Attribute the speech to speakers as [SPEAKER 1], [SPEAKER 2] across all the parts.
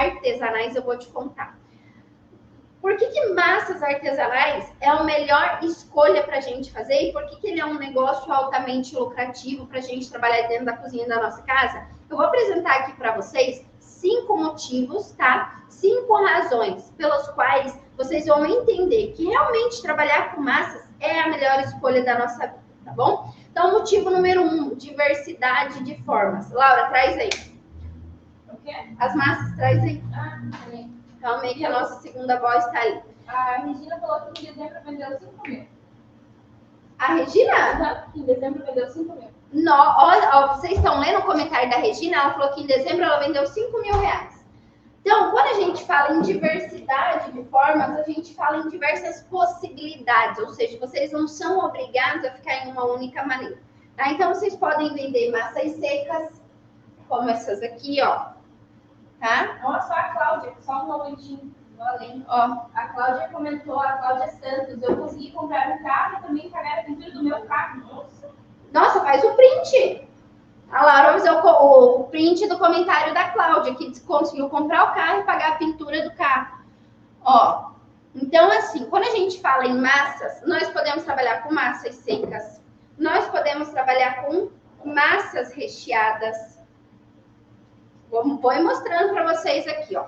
[SPEAKER 1] artesanais, eu vou te contar. Por que massas artesanais é a melhor escolha para a gente fazer e por que ele é um negócio altamente lucrativo para a gente trabalhar dentro da cozinha da nossa casa? Eu vou apresentar aqui para vocês 5 motivos, tá? 5 razões pelas quais vocês vão entender que realmente trabalhar com massas é a melhor escolha da nossa vida, tá bom? Então, motivo número 1, diversidade de formas. Laura, traz aí.
[SPEAKER 2] O quê?
[SPEAKER 1] As massas, traz aí.
[SPEAKER 2] Ah, peraí.
[SPEAKER 1] Calma aí que a nossa segunda voz está aí.
[SPEAKER 2] A Regina falou que em dezembro vendeu 5 mil.
[SPEAKER 1] A Regina?
[SPEAKER 2] Em dezembro vendeu 5 mil.
[SPEAKER 1] Vocês estão lendo o comentário da Regina? Ela falou que em dezembro ela vendeu 5 mil reais. Então, quando a gente fala em diversidade de formas, a gente fala em diversas possibilidades. Ou seja, vocês não são obrigados a ficar em uma única maneira. Tá? Então, vocês podem vender massas secas, como essas aqui, ó. Tá?
[SPEAKER 2] Nossa, a Cláudia, só um momentinho, além.
[SPEAKER 1] Ó.
[SPEAKER 2] A Cláudia comentou, a Cláudia Santos, eu consegui comprar um carro e também pagar a pintura do meu carro.
[SPEAKER 1] Nossa, faz o print. A Laura vai fazer o print do comentário da Cláudia, que conseguiu comprar o carro e pagar a pintura do carro. Ó, então assim, quando a gente fala em massas, nós podemos trabalhar com massas secas, nós podemos trabalhar com massas recheadas. Vou ir mostrando para vocês aqui, ó.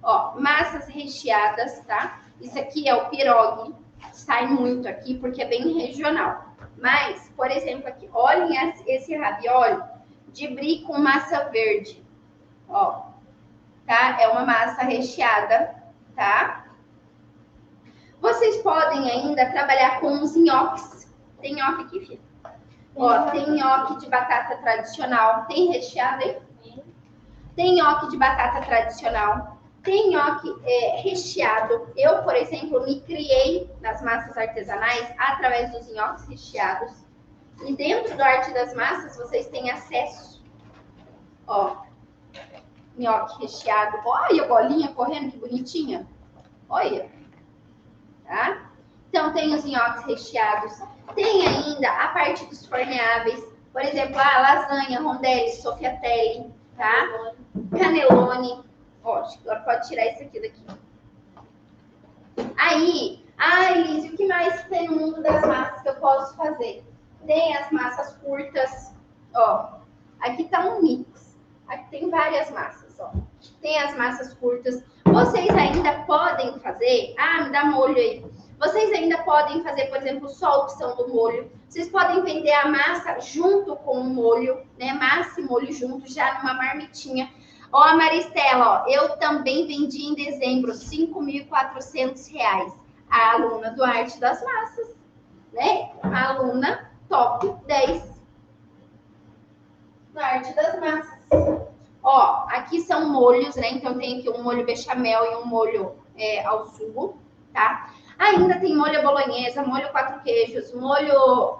[SPEAKER 1] Ó, massas recheadas, tá? Isso aqui é o pirogue. Sai muito aqui porque é bem regional. Mas, por exemplo, aqui, olhem esse ravioli de brie com massa verde. Ó, tá? É uma massa recheada, tá? Vocês podem ainda trabalhar com os nhoques. Tem nhoque aqui, filha? Ó, tem nhoque de batata tradicional. Tem recheado aí? Tem nhoque de batata tradicional, tem nhoque recheado. Eu, por exemplo, me criei nas massas artesanais através dos nhoques recheados. E dentro do Arte das Massas, vocês têm acesso. Ó, nhoque recheado. Olha a bolinha correndo, que bonitinha. Olha. Tá? Então, tem os nhoques recheados. Tem ainda a parte dos forneáveis. Por exemplo, a lasanha, rondelli, sofriatelli, tá? Canelone. Ó, acho que agora pode tirar isso aqui daqui. Aí, Elise, o que mais tem no mundo das massas que eu posso fazer? Tem as massas curtas. Ó, aqui tá um mix. Aqui tem várias massas, ó. Tem as massas curtas. Vocês ainda podem fazer... me dá molho aí. Vocês ainda podem fazer, por exemplo, só a opção do molho. Vocês podem vender a massa junto com o molho, né? Massa e molho junto, já numa marmitinha. Ó, a Maristela, ó, eu também vendi em dezembro R$ 5.400. A aluna do Arte das Massas, né? A aluna top 10 do Arte das Massas. Ó, aqui são molhos, né? Então tem aqui um molho bechamel e um molho ao sugo, tá? Ainda tem molho bolonhesa, molho 4 queijos, molho,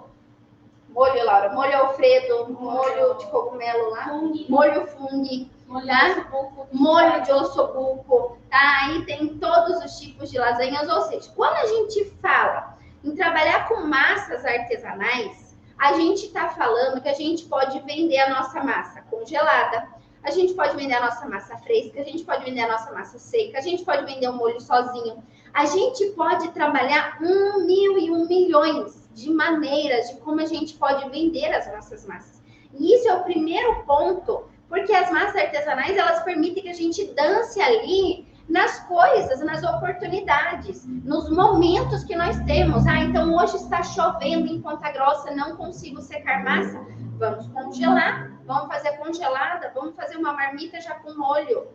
[SPEAKER 1] Laura, molho Alfredo, molho de cogumelo lá, molho fungi, tá? Molho de ossobuco, tá? Aí tem todos os tipos de lasanhas, ou seja, quando a gente fala em trabalhar com massas artesanais, a gente está falando que a gente pode vender a nossa massa congelada, a gente pode vender a nossa massa fresca, a gente pode vender a nossa massa seca, a gente pode vender o molho sozinho. A gente pode trabalhar 1.001 milhões de maneiras de como a gente pode vender as nossas massas. E isso é o primeiro ponto, porque as massas artesanais, elas permitem que a gente dance ali nas coisas, nas oportunidades, nos momentos que nós temos. Então hoje está chovendo em Ponta Grossa, não consigo secar massa. Vamos congelar, vamos fazer congelada, vamos fazer uma marmita já com molho.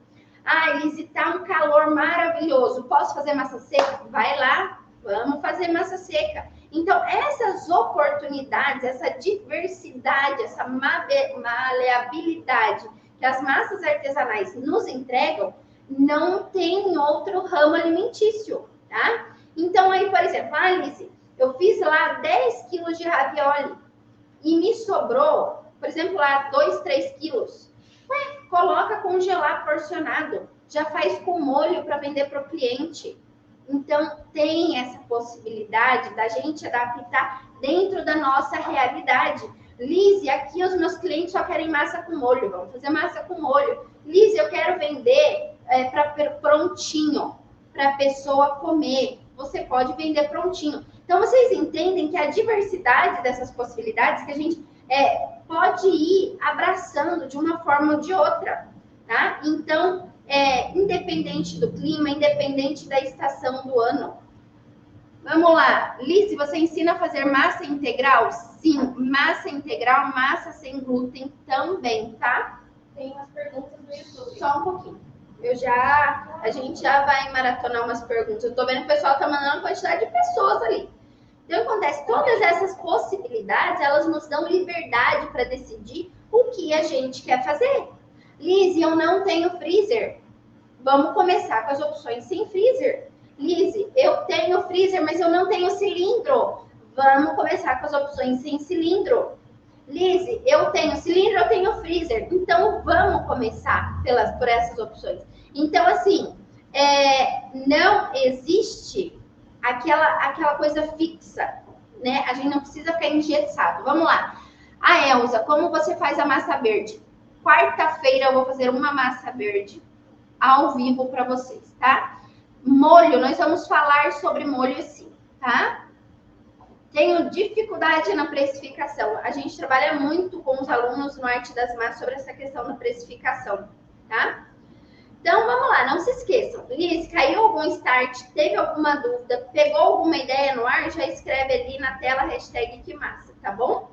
[SPEAKER 1] Elise, tá um calor maravilhoso, posso fazer massa seca? Vai lá, vamos fazer massa seca. Então, essas oportunidades, essa diversidade, essa maleabilidade que as massas artesanais nos entregam, não tem em outro ramo alimentício, tá? Então, aí, por exemplo, Elise, eu fiz lá 10 quilos de ravioli e me sobrou, por exemplo, lá 2, 3 quilos. Coloca congelar porcionado, já faz com molho para vender para o cliente. Então, tem essa possibilidade da gente adaptar dentro da nossa realidade. Lise, aqui os meus clientes só querem massa com molho, vamos fazer massa com molho. Lise, eu quero vender prontinho, para a pessoa comer. Você pode vender prontinho. Então, vocês entendem que a diversidade dessas possibilidades que a gente pode ir abraçando de uma forma ou de outra, tá? Então, independente do clima, independente da estação do ano. Vamos lá. Liz, você ensina a fazer massa integral? Sim, massa integral, massa sem glúten também, tá?
[SPEAKER 2] Tem umas perguntas no YouTube.
[SPEAKER 1] Só um pouquinho. A gente já vai maratonar umas perguntas. Eu tô vendo que o pessoal tá mandando uma quantidade de pessoas ali. Então, acontece, todas essas possibilidades, elas nos dão liberdade para decidir o que a gente quer fazer. Liz, eu não tenho freezer. Vamos começar com as opções sem freezer. Liz, eu tenho freezer, mas eu não tenho cilindro. Vamos começar com as opções sem cilindro. Liz, eu tenho cilindro, eu tenho freezer. Então, vamos começar por essas opções. Então, assim, não existe aquela coisa fixa, né? A gente não precisa ficar engessado. Vamos lá. A Elza, como você faz a massa verde? Quarta-feira eu vou fazer uma massa verde ao vivo para vocês, tá? Molho, nós vamos falar sobre molho sim, tá? Tenho dificuldade na precificação. A gente trabalha muito com os alunos no Arte das Massas sobre essa questão da precificação, tá? Então, vamos lá, não se esqueçam. Liz, caiu algum start, teve alguma dúvida, pegou alguma ideia no ar, já escreve ali na tela #QMassa, tá bom?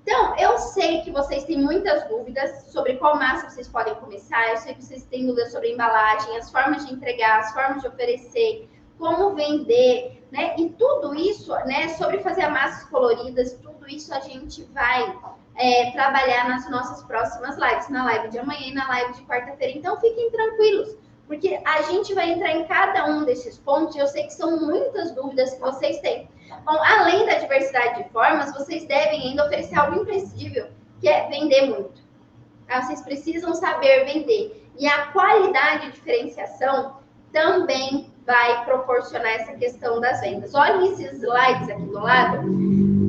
[SPEAKER 1] Então, eu sei que vocês têm muitas dúvidas sobre qual massa vocês podem começar, eu sei que vocês têm dúvidas sobre embalagem, as formas de entregar, as formas de oferecer, como vender, né? E tudo isso, né, sobre fazer massas coloridas, tudo isso a gente vai trabalhar nas nossas próximas lives, na live de amanhã e na live de quarta-feira. Então, fiquem tranquilos, porque a gente vai entrar em cada um desses pontos, e eu sei que são muitas dúvidas que vocês têm. Bom, além da diversidade de formas, vocês devem ainda oferecer algo imprescindível, que é vender muito. Tá? Vocês precisam saber vender. E a qualidade e diferenciação também vai proporcionar essa questão das vendas. Olhem esses slides aqui do lado.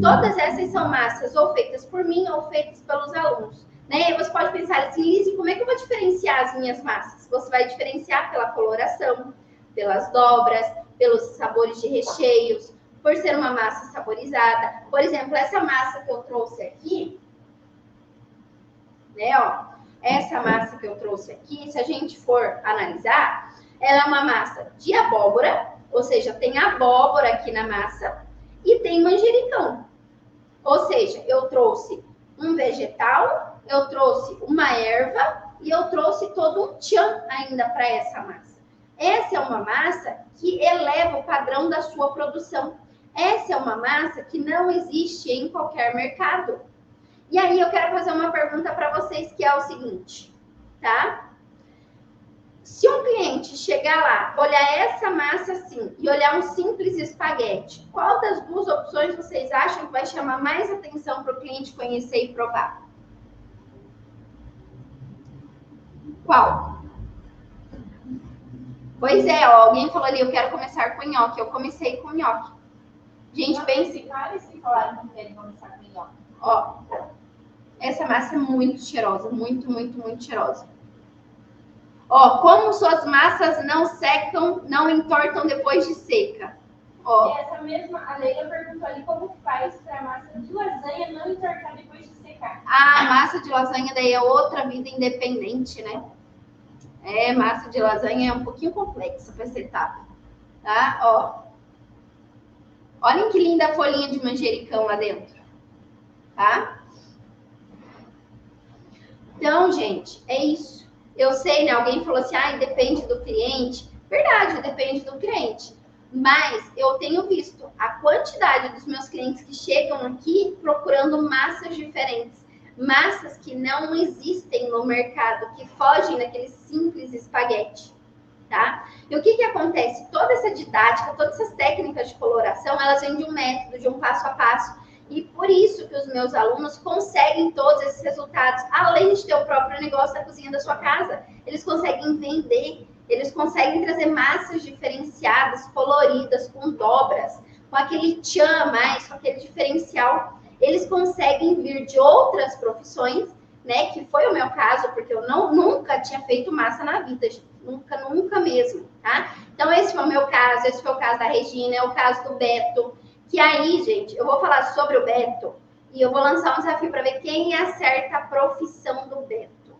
[SPEAKER 1] Todas essas são massas ou feitas por mim ou feitas pelos alunos. Né? Você pode pensar assim, Liz, como é que eu vou diferenciar as minhas massas? Você vai diferenciar pela coloração, pelas dobras, pelos sabores de recheios, por ser uma massa saborizada. Por exemplo, essa massa que eu trouxe aqui, né, ó, essa massa que eu trouxe aqui, se a gente for analisar, ela é uma massa de abóbora, ou seja, tem abóbora aqui na massa e tem manjericão. Ou seja, eu trouxe um vegetal, eu trouxe uma erva e eu trouxe todo um tchan ainda para essa massa. Essa é uma massa que eleva o padrão da sua produção. Essa é uma massa que não existe em qualquer mercado. E aí eu quero fazer uma pergunta para vocês, que é o seguinte, tá? Se um cliente chegar lá, olhar essa massa assim e olhar um simples espaguete, qual das duas opções vocês acham que vai chamar mais atenção para o cliente conhecer e provar? Qual? Pois é, ó, alguém falou ali, eu quero começar com nhoque. Eu comecei com nhoque. Gente, pense...
[SPEAKER 2] Vários que falaram que querem começar com nhoque.
[SPEAKER 1] Ó, essa massa é muito cheirosa, muito, muito, muito cheirosa. Ó, como suas massas não secam, não entortam depois de seca. Ó.
[SPEAKER 2] E essa mesma, a Leila perguntou ali como faz para a massa de lasanha não entortar depois de secar.
[SPEAKER 1] Ah, massa de lasanha daí é outra vida independente, né? Massa de lasanha é um pouquinho complexa para essa etapa, tá? Ó. Olhem que linda a folhinha de manjericão lá dentro, tá? Então, gente, é isso. Eu sei, né? Alguém falou assim, depende do cliente. Verdade, depende do cliente. Mas eu tenho visto a quantidade dos meus clientes que chegam aqui procurando massas diferentes. Massas que não existem no mercado, que fogem daquele simples espaguete, tá? E o que acontece? Toda essa didática, todas essas técnicas de coloração, elas vêm de um método, de um passo a passo. E por isso que os meus alunos conseguem todos esses resultados, além de ter o próprio negócio da cozinha da sua casa. Eles conseguem vender, eles conseguem trazer massas diferenciadas, coloridas, com dobras, com aquele tchan mais, com aquele diferencial. Eles conseguem vir de outras profissões, né? Que foi o meu caso, porque eu nunca tinha feito massa na vida, gente. Nunca, nunca mesmo, tá? Então, esse foi o meu caso, esse foi o caso da Regina, é o caso do Beto. Que aí, gente, eu vou falar sobre o Beto e eu vou lançar um desafio para ver quem acerta a profissão do Beto.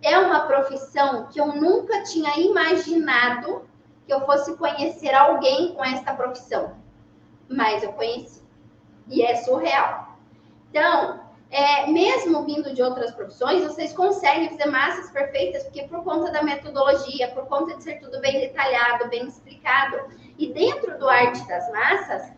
[SPEAKER 1] É uma profissão que eu nunca tinha imaginado que eu fosse conhecer alguém com essa profissão. Mas eu conheci. E é surreal. Então, mesmo vindo de outras profissões, vocês conseguem fazer massas perfeitas, porque por conta da metodologia, por conta de ser tudo bem detalhado, bem explicado, e dentro do arte das massas,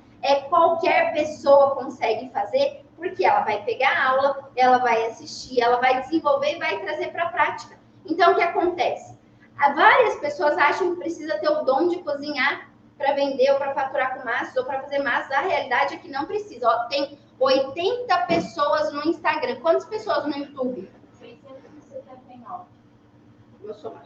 [SPEAKER 1] qualquer pessoa consegue fazer, porque ela vai pegar a aula, ela vai assistir, ela vai desenvolver e vai trazer para a prática. Então, o que acontece? Várias pessoas acham que precisa ter o dom de cozinhar para vender ou para faturar com massas ou para fazer massas. A realidade é que não precisa. Ó, tem 80 pessoas no Instagram. Quantas pessoas no YouTube?
[SPEAKER 2] 679.
[SPEAKER 1] Vou somar.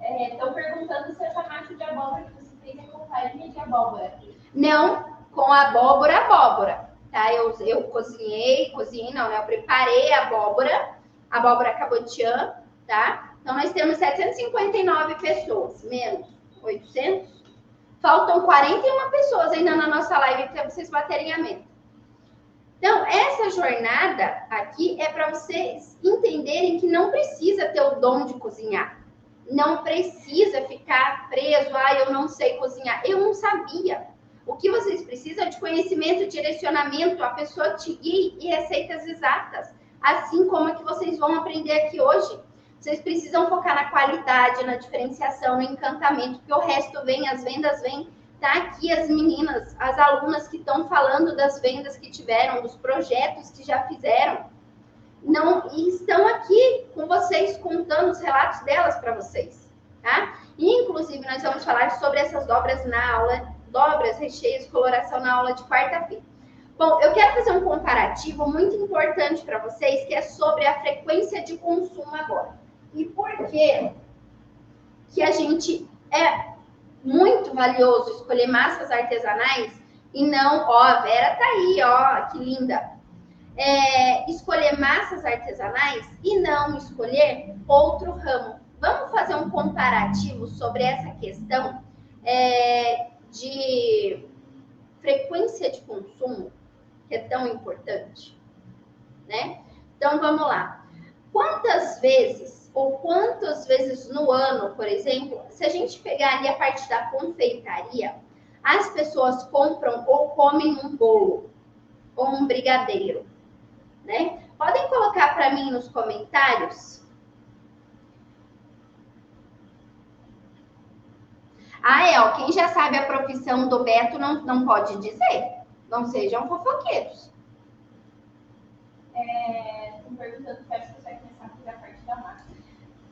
[SPEAKER 2] Estão perguntando se a chamate de abóbora que você fez é com farinha de abóbora.
[SPEAKER 1] Não, com abóbora. Tá? Eu cozinhei não, né? Eu preparei a abóbora cabotiã, tá? Então, nós temos 759 pessoas, menos 800. Faltam 41 pessoas ainda na nossa live para vocês baterem a meta. Então, essa jornada aqui é para vocês entenderem que não precisa ter o dom de cozinhar. Não precisa ficar preso, eu não sei cozinhar. Eu não sabia. O que vocês precisam é de conhecimento, direcionamento, a pessoa te guie e receitas exatas. Assim como é que vocês vão aprender aqui hoje. Vocês precisam focar na qualidade, na diferenciação, no encantamento, porque o resto vem, as vendas vêm. Tá aqui as meninas, as alunas que estão falando das vendas que tiveram, dos projetos que já fizeram. E estão aqui com vocês, contando os relatos delas para vocês. Tá? E, inclusive, nós vamos falar sobre essas dobras na aula, dobras, recheios, coloração na aula de quarta-feira. Bom, eu quero fazer um comparativo muito importante para vocês, que é sobre a frequência de consumo agora. E por que a gente muito valioso escolher massas artesanais e não, a Vera tá aí, que linda. Escolher massas artesanais e não escolher outro ramo. Vamos fazer um comparativo sobre essa questão de frequência de consumo, que é tão importante, né? Então, vamos lá. Quantas vezes no ano, por exemplo, se a gente pegar ali a parte da confeitaria, as pessoas compram ou comem um bolo ou um brigadeiro, né? Podem colocar para mim nos comentários. Quem já sabe a profissão do Beto não pode dizer. Não sejam fofoqueiros.
[SPEAKER 2] Estão perguntando se acha que você vai começar a fazer a parte da massa.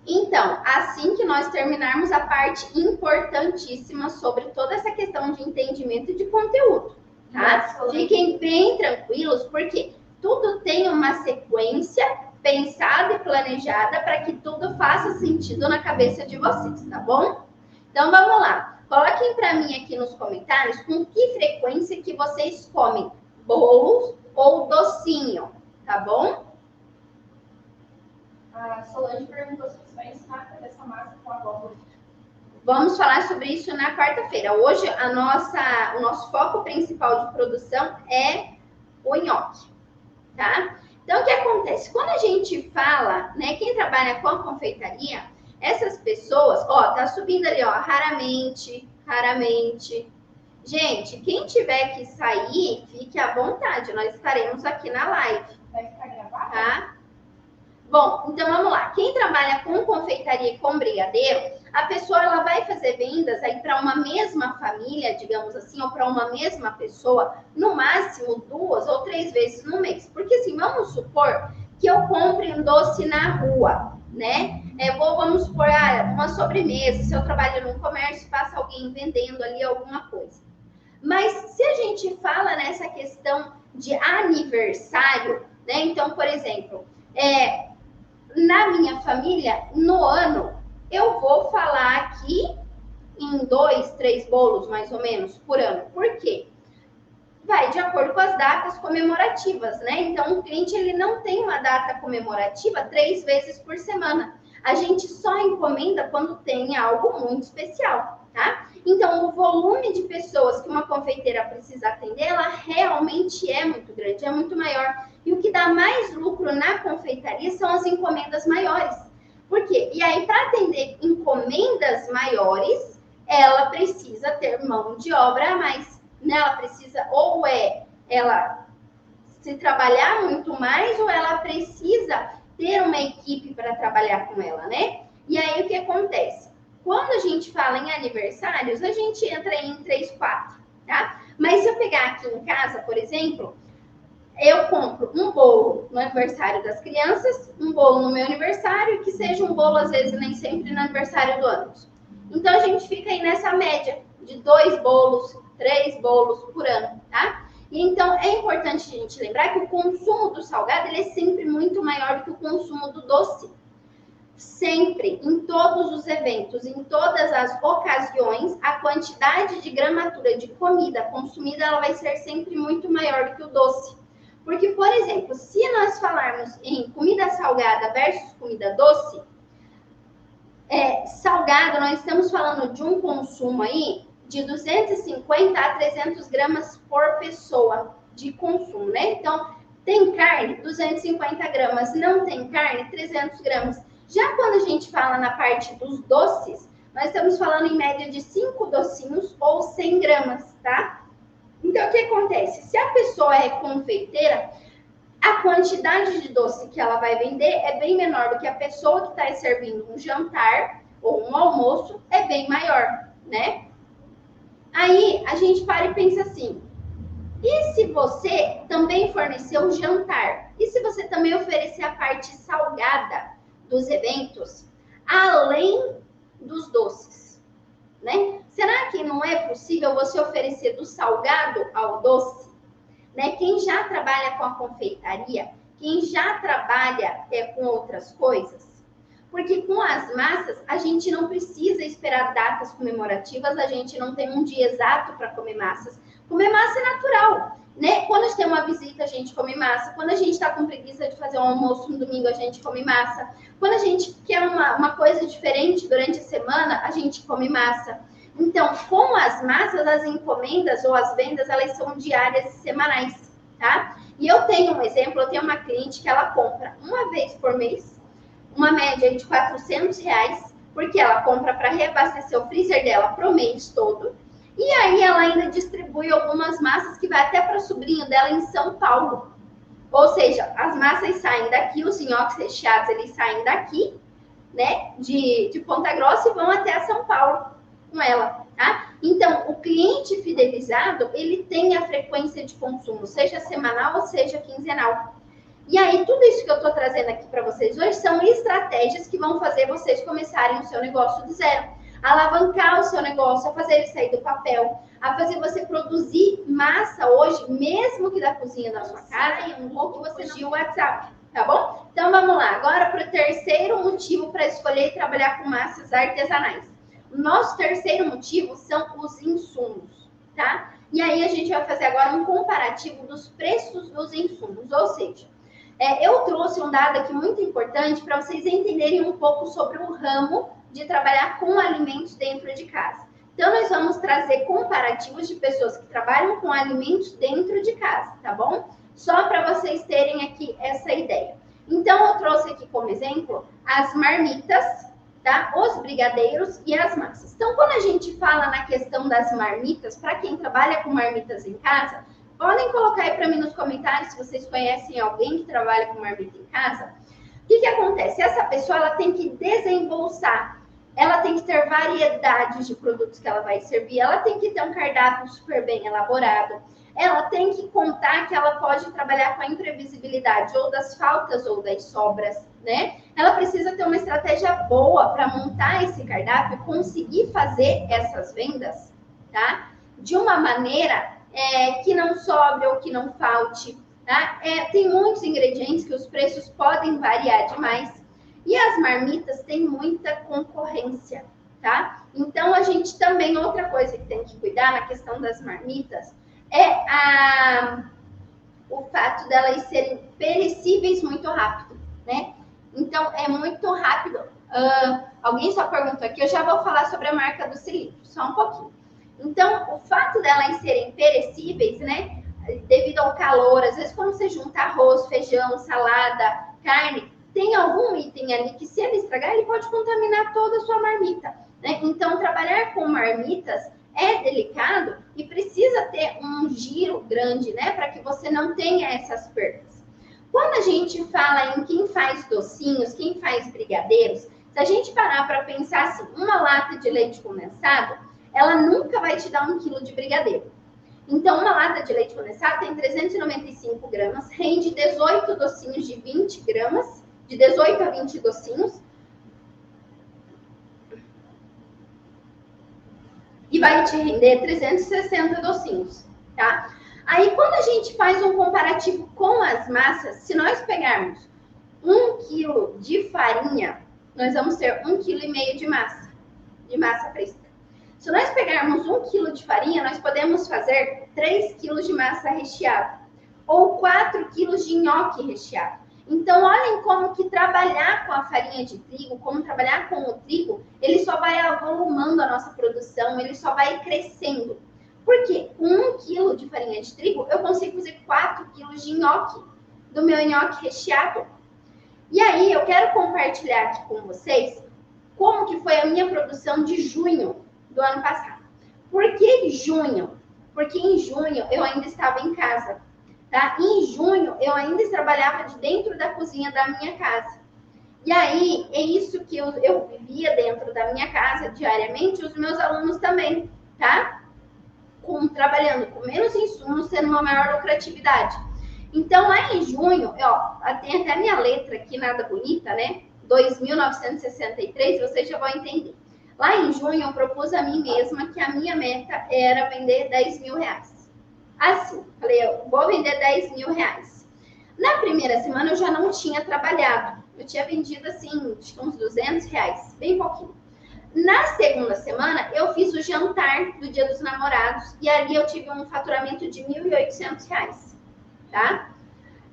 [SPEAKER 1] Então, assim que nós terminarmos a parte importantíssima sobre toda essa questão de entendimento de conteúdo, tá? Fiquem bem tranquilos, porque tudo tem uma sequência pensada e planejada para que tudo faça sentido na cabeça de vocês, tá bom? Então, vamos lá. Coloquem para mim aqui nos comentários com que frequência que vocês comem bolos ou docinho, tá bom?
[SPEAKER 2] A Solange perguntou se você vai ensinar a fazer essa massa com abóbora.
[SPEAKER 1] Vamos falar sobre isso na quarta-feira. Hoje, o nosso foco principal de produção é o nhoque, tá? Então, o que acontece? Quando a gente fala, né, quem trabalha com a confeitaria, essas pessoas, tá subindo ali, raramente. Gente, quem tiver que sair, fique à vontade, nós estaremos aqui na live.
[SPEAKER 2] Vai ficar gravado?
[SPEAKER 1] Tá? Bom, então vamos lá. Quem trabalha com confeitaria e com brigadeiro, a pessoa ela vai fazer vendas aí para uma mesma família, digamos assim, ou para uma mesma pessoa, no máximo 2 ou 3 vezes no mês. Porque assim, vamos supor que eu compre um doce na rua, né? Vamos supor, uma sobremesa, se eu trabalho num comércio, passa alguém vendendo ali alguma coisa. Mas se a gente fala nessa questão de aniversário, né? Então, por exemplo, na minha família, no ano, eu vou falar aqui em 2, 3 bolos, mais ou menos, por ano. Por quê? Vai de acordo com as datas comemorativas, né? Então, o cliente ele não tem uma data comemorativa 3 vezes por semana. A gente só encomenda quando tem algo muito especial, tá? Então, o volume de pessoas que uma confeiteira precisa atender, ela realmente é muito grande, é muito maior. E o que dá mais lucro na confeitaria são as encomendas maiores. Por quê? E aí, para atender encomendas maiores, ela precisa ter mão de obra a mais, né? Ela precisa, ou ela se trabalhar muito mais, ou ela precisa ter uma equipe para trabalhar com ela, né? E aí, o que acontece? Quando a gente fala em aniversários, a gente entra em 3, 4, tá? Mas se eu pegar aqui em casa, por exemplo, eu compro um bolo no aniversário das crianças, um bolo no meu aniversário, que seja um bolo, às vezes, nem sempre no aniversário do ano. Então, a gente fica aí nessa média de 2 bolos, 3 bolos por ano, tá? E então, é importante a gente lembrar que o consumo do salgado, ele é sempre muito maior do que o consumo do doce. Sempre, em todos os eventos, em todas as ocasiões, a quantidade de gramatura de comida consumida, ela vai ser sempre muito maior do que o doce. Porque, por exemplo, se nós falarmos em comida salgada versus comida doce, salgado, nós estamos falando de um consumo aí de 250 a 300 gramas por pessoa de consumo, né? Então, tem carne, 250 gramas, não tem carne, 300 gramas. Já quando a gente fala na parte dos doces, nós estamos falando em média de 5 docinhos ou 100 gramas, tá? Então, o que acontece? Se a pessoa é confeiteira, a quantidade de doce que ela vai vender é bem menor do que a pessoa que está servindo um jantar ou um almoço, é bem maior, né? Aí, a gente para e pensa assim, e se você também fornecer um jantar? E se você também oferecer a parte salgada dos eventos, além dos doces, né? Será que não é possível você oferecer do salgado ao doce? Né? Quem já trabalha com a confeitaria, quem já trabalha com outras coisas, porque com as massas, a gente não precisa esperar datas comemorativas, a gente não tem um dia exato para comer massas. Comer massa é natural, né? Quando a gente tem uma visita, a gente come massa. Quando a gente está com preguiça de fazer um almoço no domingo, a gente come massa. Quando a gente quer uma coisa diferente durante a semana, a gente come massa. Então, com as massas, as encomendas ou as vendas, elas são diárias e semanais, tá? E eu tenho um exemplo, eu tenho uma cliente que ela compra uma vez por mês, uma média de R$400, porque ela compra para reabastecer o freezer dela para o mês todo. E aí ela ainda distribui algumas massas que vai até para o sobrinho dela em São Paulo. Ou seja, as massas saem daqui, os nhoques recheados, eles saem daqui, né, de Ponta Grossa e vão até São Paulo com ela, tá? Então, o cliente fidelizado, ele tem a frequência de consumo, seja semanal ou seja quinzenal. E aí, tudo isso que eu estou trazendo aqui para vocês hoje são estratégias que vão fazer vocês começarem o seu negócio do zero. Alavancar o seu negócio, a fazer ele sair do papel, a fazer você produzir massa hoje, mesmo que da cozinha da sua casa, ou que você não... o WhatsApp, tá bom? Então, vamos lá. Agora, para o terceiro motivo para escolher trabalhar com massas artesanais. O nosso terceiro motivo são os insumos, tá? E aí, a gente vai fazer agora um comparativo dos preços dos insumos, ou seja, eu trouxe um dado aqui muito importante para vocês entenderem um pouco sobre o ramo de trabalhar com alimentos dentro de casa. Então, nós vamos trazer comparativos de pessoas que trabalham com alimentos dentro de casa, tá bom? Só para vocês terem aqui essa ideia. Então, eu trouxe aqui como exemplo as marmitas, tá? Os brigadeiros e as massas. Então, quando a gente fala na questão das marmitas, para quem trabalha com marmitas em casa, podem colocar aí para mim nos comentários se vocês conhecem alguém que trabalha com marmita em casa. O que acontece? Essa pessoa ela tem que desembolsar, ela tem que ter variedades de produtos que ela vai servir, ela tem que ter um cardápio super bem elaborado, ela tem que contar que ela pode trabalhar com a imprevisibilidade ou das faltas ou das sobras, né? Ela precisa ter uma estratégia boa para montar esse cardápio e conseguir fazer essas vendas, tá? De uma maneira que não sobre ou que não falte, tá? Tem muitos ingredientes que os preços podem variar demais. E as marmitas têm muita concorrência, tá? Então, a gente também, outra coisa que tem que cuidar na questão das marmitas o fato delas serem perecíveis muito rápido, né? Então, é muito rápido Alguém só perguntou aqui, eu já vou falar sobre a marca do cilindro, só um pouquinho. Então, o fato delas serem perecíveis, né, devido ao calor, às vezes quando você junta arroz, feijão, salada, carne, tem algum item ali que se ele estragar, ele pode contaminar toda a sua marmita, né? Então, trabalhar com marmitas é delicado e precisa ter um giro grande, né, para que você não tenha essas perdas. Quando a gente fala em quem faz docinhos, quem faz brigadeiros, se a gente parar para pensar assim, uma lata de leite condensado, ela nunca vai te dar 1 quilo de brigadeiro. Então, uma lata de leite condensado tem 395 gramas, rende 18 docinhos de 20 gramas, de 18 a 20 docinhos. E vai te render 360 docinhos, tá? Aí, quando a gente faz um comparativo com as massas, se nós pegarmos 1 quilo de farinha, nós vamos ter 1,5 kg de massa fresca. Se nós pegarmos 1 quilo de farinha, nós podemos fazer 3 quilos de massa recheada ou 4 quilos de nhoque recheado. Então, olhem como que trabalhar com a farinha de trigo, como trabalhar com o trigo, ele só vai avolumando a nossa produção, ele só vai crescendo. Por quê? Com 1 quilo de farinha de trigo, eu consigo fazer 4 quilos de nhoque, do meu nhoque recheado. E aí, eu quero compartilhar aqui com vocês como que foi a minha produção de junho do ano passado. Por que junho? Porque em junho eu ainda estava em casa, tá? Em junho eu ainda trabalhava de dentro da cozinha da minha casa. E aí é isso que eu vivia dentro da minha casa diariamente, os meus alunos também, tá? Trabalhando com menos insumos, tendo uma maior lucratividade. Então lá em junho, tem até minha letra aqui, nada bonita, né? 2.963, vocês já vão entender. Lá em junho, eu propus a mim mesma que a minha meta era vender 10 mil reais. Assim, falei, eu vou vender 10 mil reais. Na primeira semana, eu já não tinha trabalhado. Eu tinha vendido, assim, acho que uns 200 reais, bem pouquinho. Na segunda semana, eu fiz o jantar do Dia dos Namorados e ali eu tive um faturamento de 1.800 reais, tá?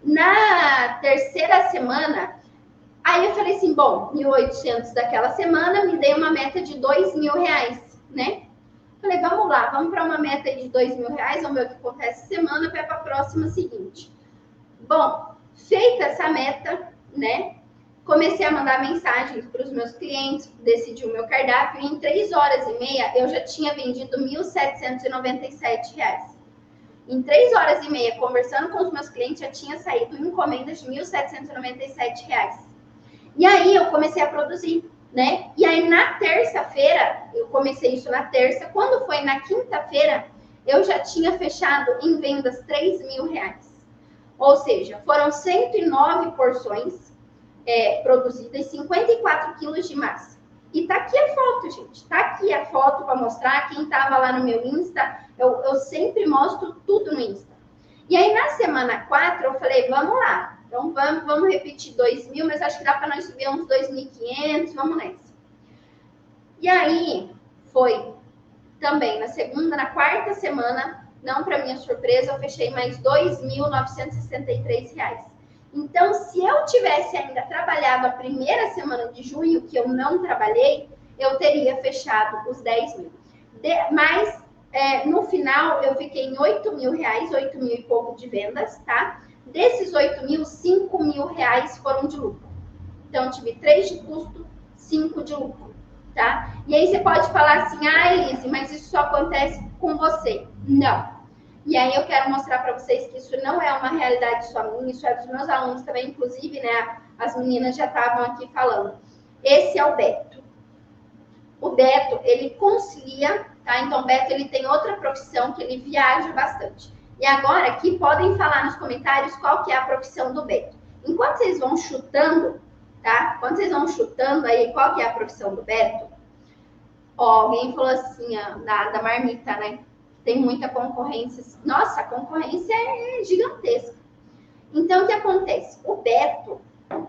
[SPEAKER 1] Na terceira semana, aí eu falei assim, bom, 1.800 daquela semana, me dei uma meta de 2 mil reais, né? Falei, vamos lá, vamos para uma meta de 2 mil reais, vamos ver o que acontece essa semana, vai para a próxima seguinte. Bom, feita essa meta, né? Comecei a mandar mensagens para os meus clientes, decidi o meu cardápio e em 3 horas e meia eu já tinha vendido 1.797 reais. Em 3 horas e meia, conversando com os meus clientes, já tinha saído encomendas de 1.797 reais. E aí eu comecei a produzir, né? E aí na terça-feira, eu comecei isso na terça, quando foi na quinta-feira, eu já tinha fechado em vendas 3 mil reais. Ou seja, foram 109 porções produzidas, 54 quilos de massa. E tá aqui a foto, gente. Tá aqui a foto para mostrar. Quem tava lá no meu Insta, eu sempre mostro tudo no Insta. E aí na semana 4, eu falei, vamos lá. Então, vamos repetir 2 mil, mas acho que dá para nós subir uns 2.500, vamos nessa. E aí, foi também na quarta semana, não para minha surpresa, eu fechei mais 2.963 reais. Então, se eu tivesse ainda trabalhado a primeira semana de junho, que eu não trabalhei, eu teria fechado os 10 mil. Mas, no final, eu fiquei em 8 mil reais, 8 mil e pouco de vendas, tá? Desses 8 mil, 5 mil reais foram de lucro. Então, tive 3 de custo, 5 de lucro, tá? E aí você pode falar assim, Elise, mas isso só acontece com você. Não. E aí eu quero mostrar para vocês que isso não é uma realidade só minha, isso é dos meus alunos também, inclusive, né? As meninas já estavam aqui falando. Esse é o Beto. O Beto, ele concilia, tá? Então, o Beto, ele tem outra profissão que ele viaja bastante. E agora aqui podem falar nos comentários qual que é a profissão do Beto. Enquanto vocês vão chutando, tá? Quando vocês vão chutando aí qual que é a profissão do Beto, alguém falou assim, da marmita, né? Tem muita concorrência. Nossa, a concorrência é gigantesca. Então, o que acontece? O Beto,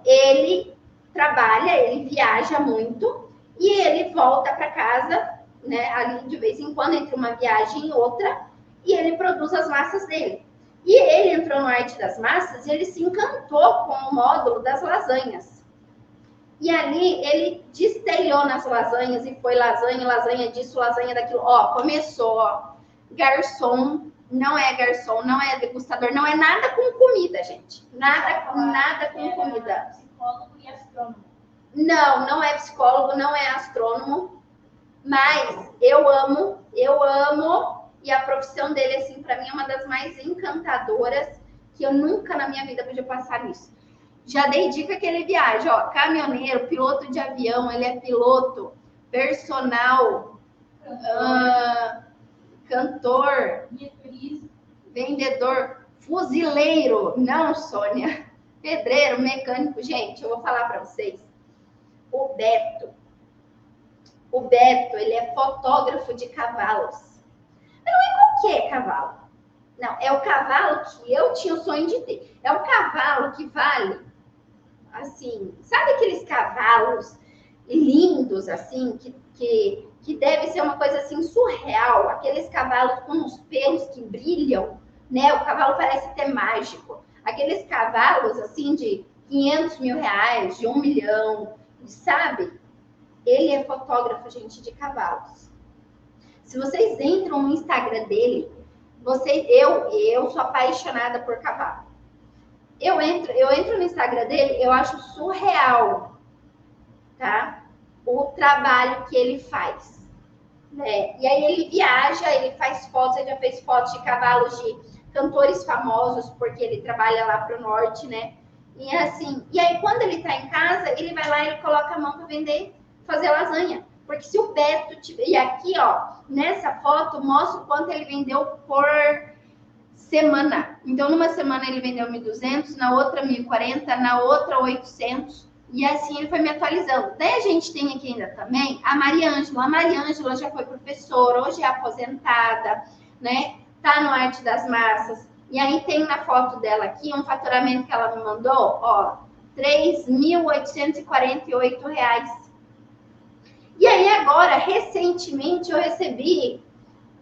[SPEAKER 1] ele trabalha, ele viaja muito e ele volta para casa, né? Ali de vez em quando, entre uma viagem e outra, e ele produz as massas dele. E ele entrou no Arte das Massas e ele se encantou com o módulo das lasanhas. E ali ele destelhou nas lasanhas e foi lasanha, lasanha disso, lasanha daquilo. Ó, começou, ó. Garçom, não é garçom, não é degustador, não é nada com comida, gente. Nada com comida.
[SPEAKER 2] Psicólogo e astrônomo.
[SPEAKER 1] Não, não é psicólogo, não é astrônomo, mas eu amo, e a profissão dele, assim, para mim é uma das mais encantadoras, que eu nunca na minha vida podia passar nisso. Já dei dica que ele viaja, ó, caminhoneiro, piloto de avião, ele é piloto, personal, cantor, vendedor, fuzileiro, não, Sônia, pedreiro, mecânico. Gente, eu vou falar para vocês, o Beto, ele é fotógrafo de cavalos. Mas não é qualquer cavalo. Não, é o cavalo que eu tinha o sonho de ter. É o cavalo que vale, assim, sabe aqueles cavalos lindos, assim, que deve ser uma coisa, assim, surreal. Aqueles cavalos com os pelos que brilham, né? O cavalo parece até mágico. Aqueles cavalos, assim, de 500 mil reais, de 1 milhão, sabe? Ele é fotógrafo, gente, de cavalos. Se vocês entram no Instagram dele, eu sou apaixonada por cavalo. Eu entro no Instagram dele, eu acho surreal, tá? O trabalho que ele faz, né? E aí ele viaja, ele faz fotos, ele já fez fotos de cavalos de cantores famosos, porque ele trabalha lá pro norte, né? E assim, e aí quando ele tá em casa, ele vai lá e ele coloca a mão para vender, fazer lasanha. Porque se o Beto tiver... E aqui, ó, nessa foto, mostra o quanto ele vendeu por semana. Então, numa semana ele vendeu 1.200, na outra 1.040, na outra 800. E assim ele foi me atualizando. Daí a gente tem aqui ainda também a Maria Ângela. A Maria Ângela já foi professora, hoje é aposentada, né? Tá no Arte das Massas. E aí tem na foto dela aqui um faturamento que ela me mandou, ó, R$ 3.848. E aí agora, recentemente, eu recebi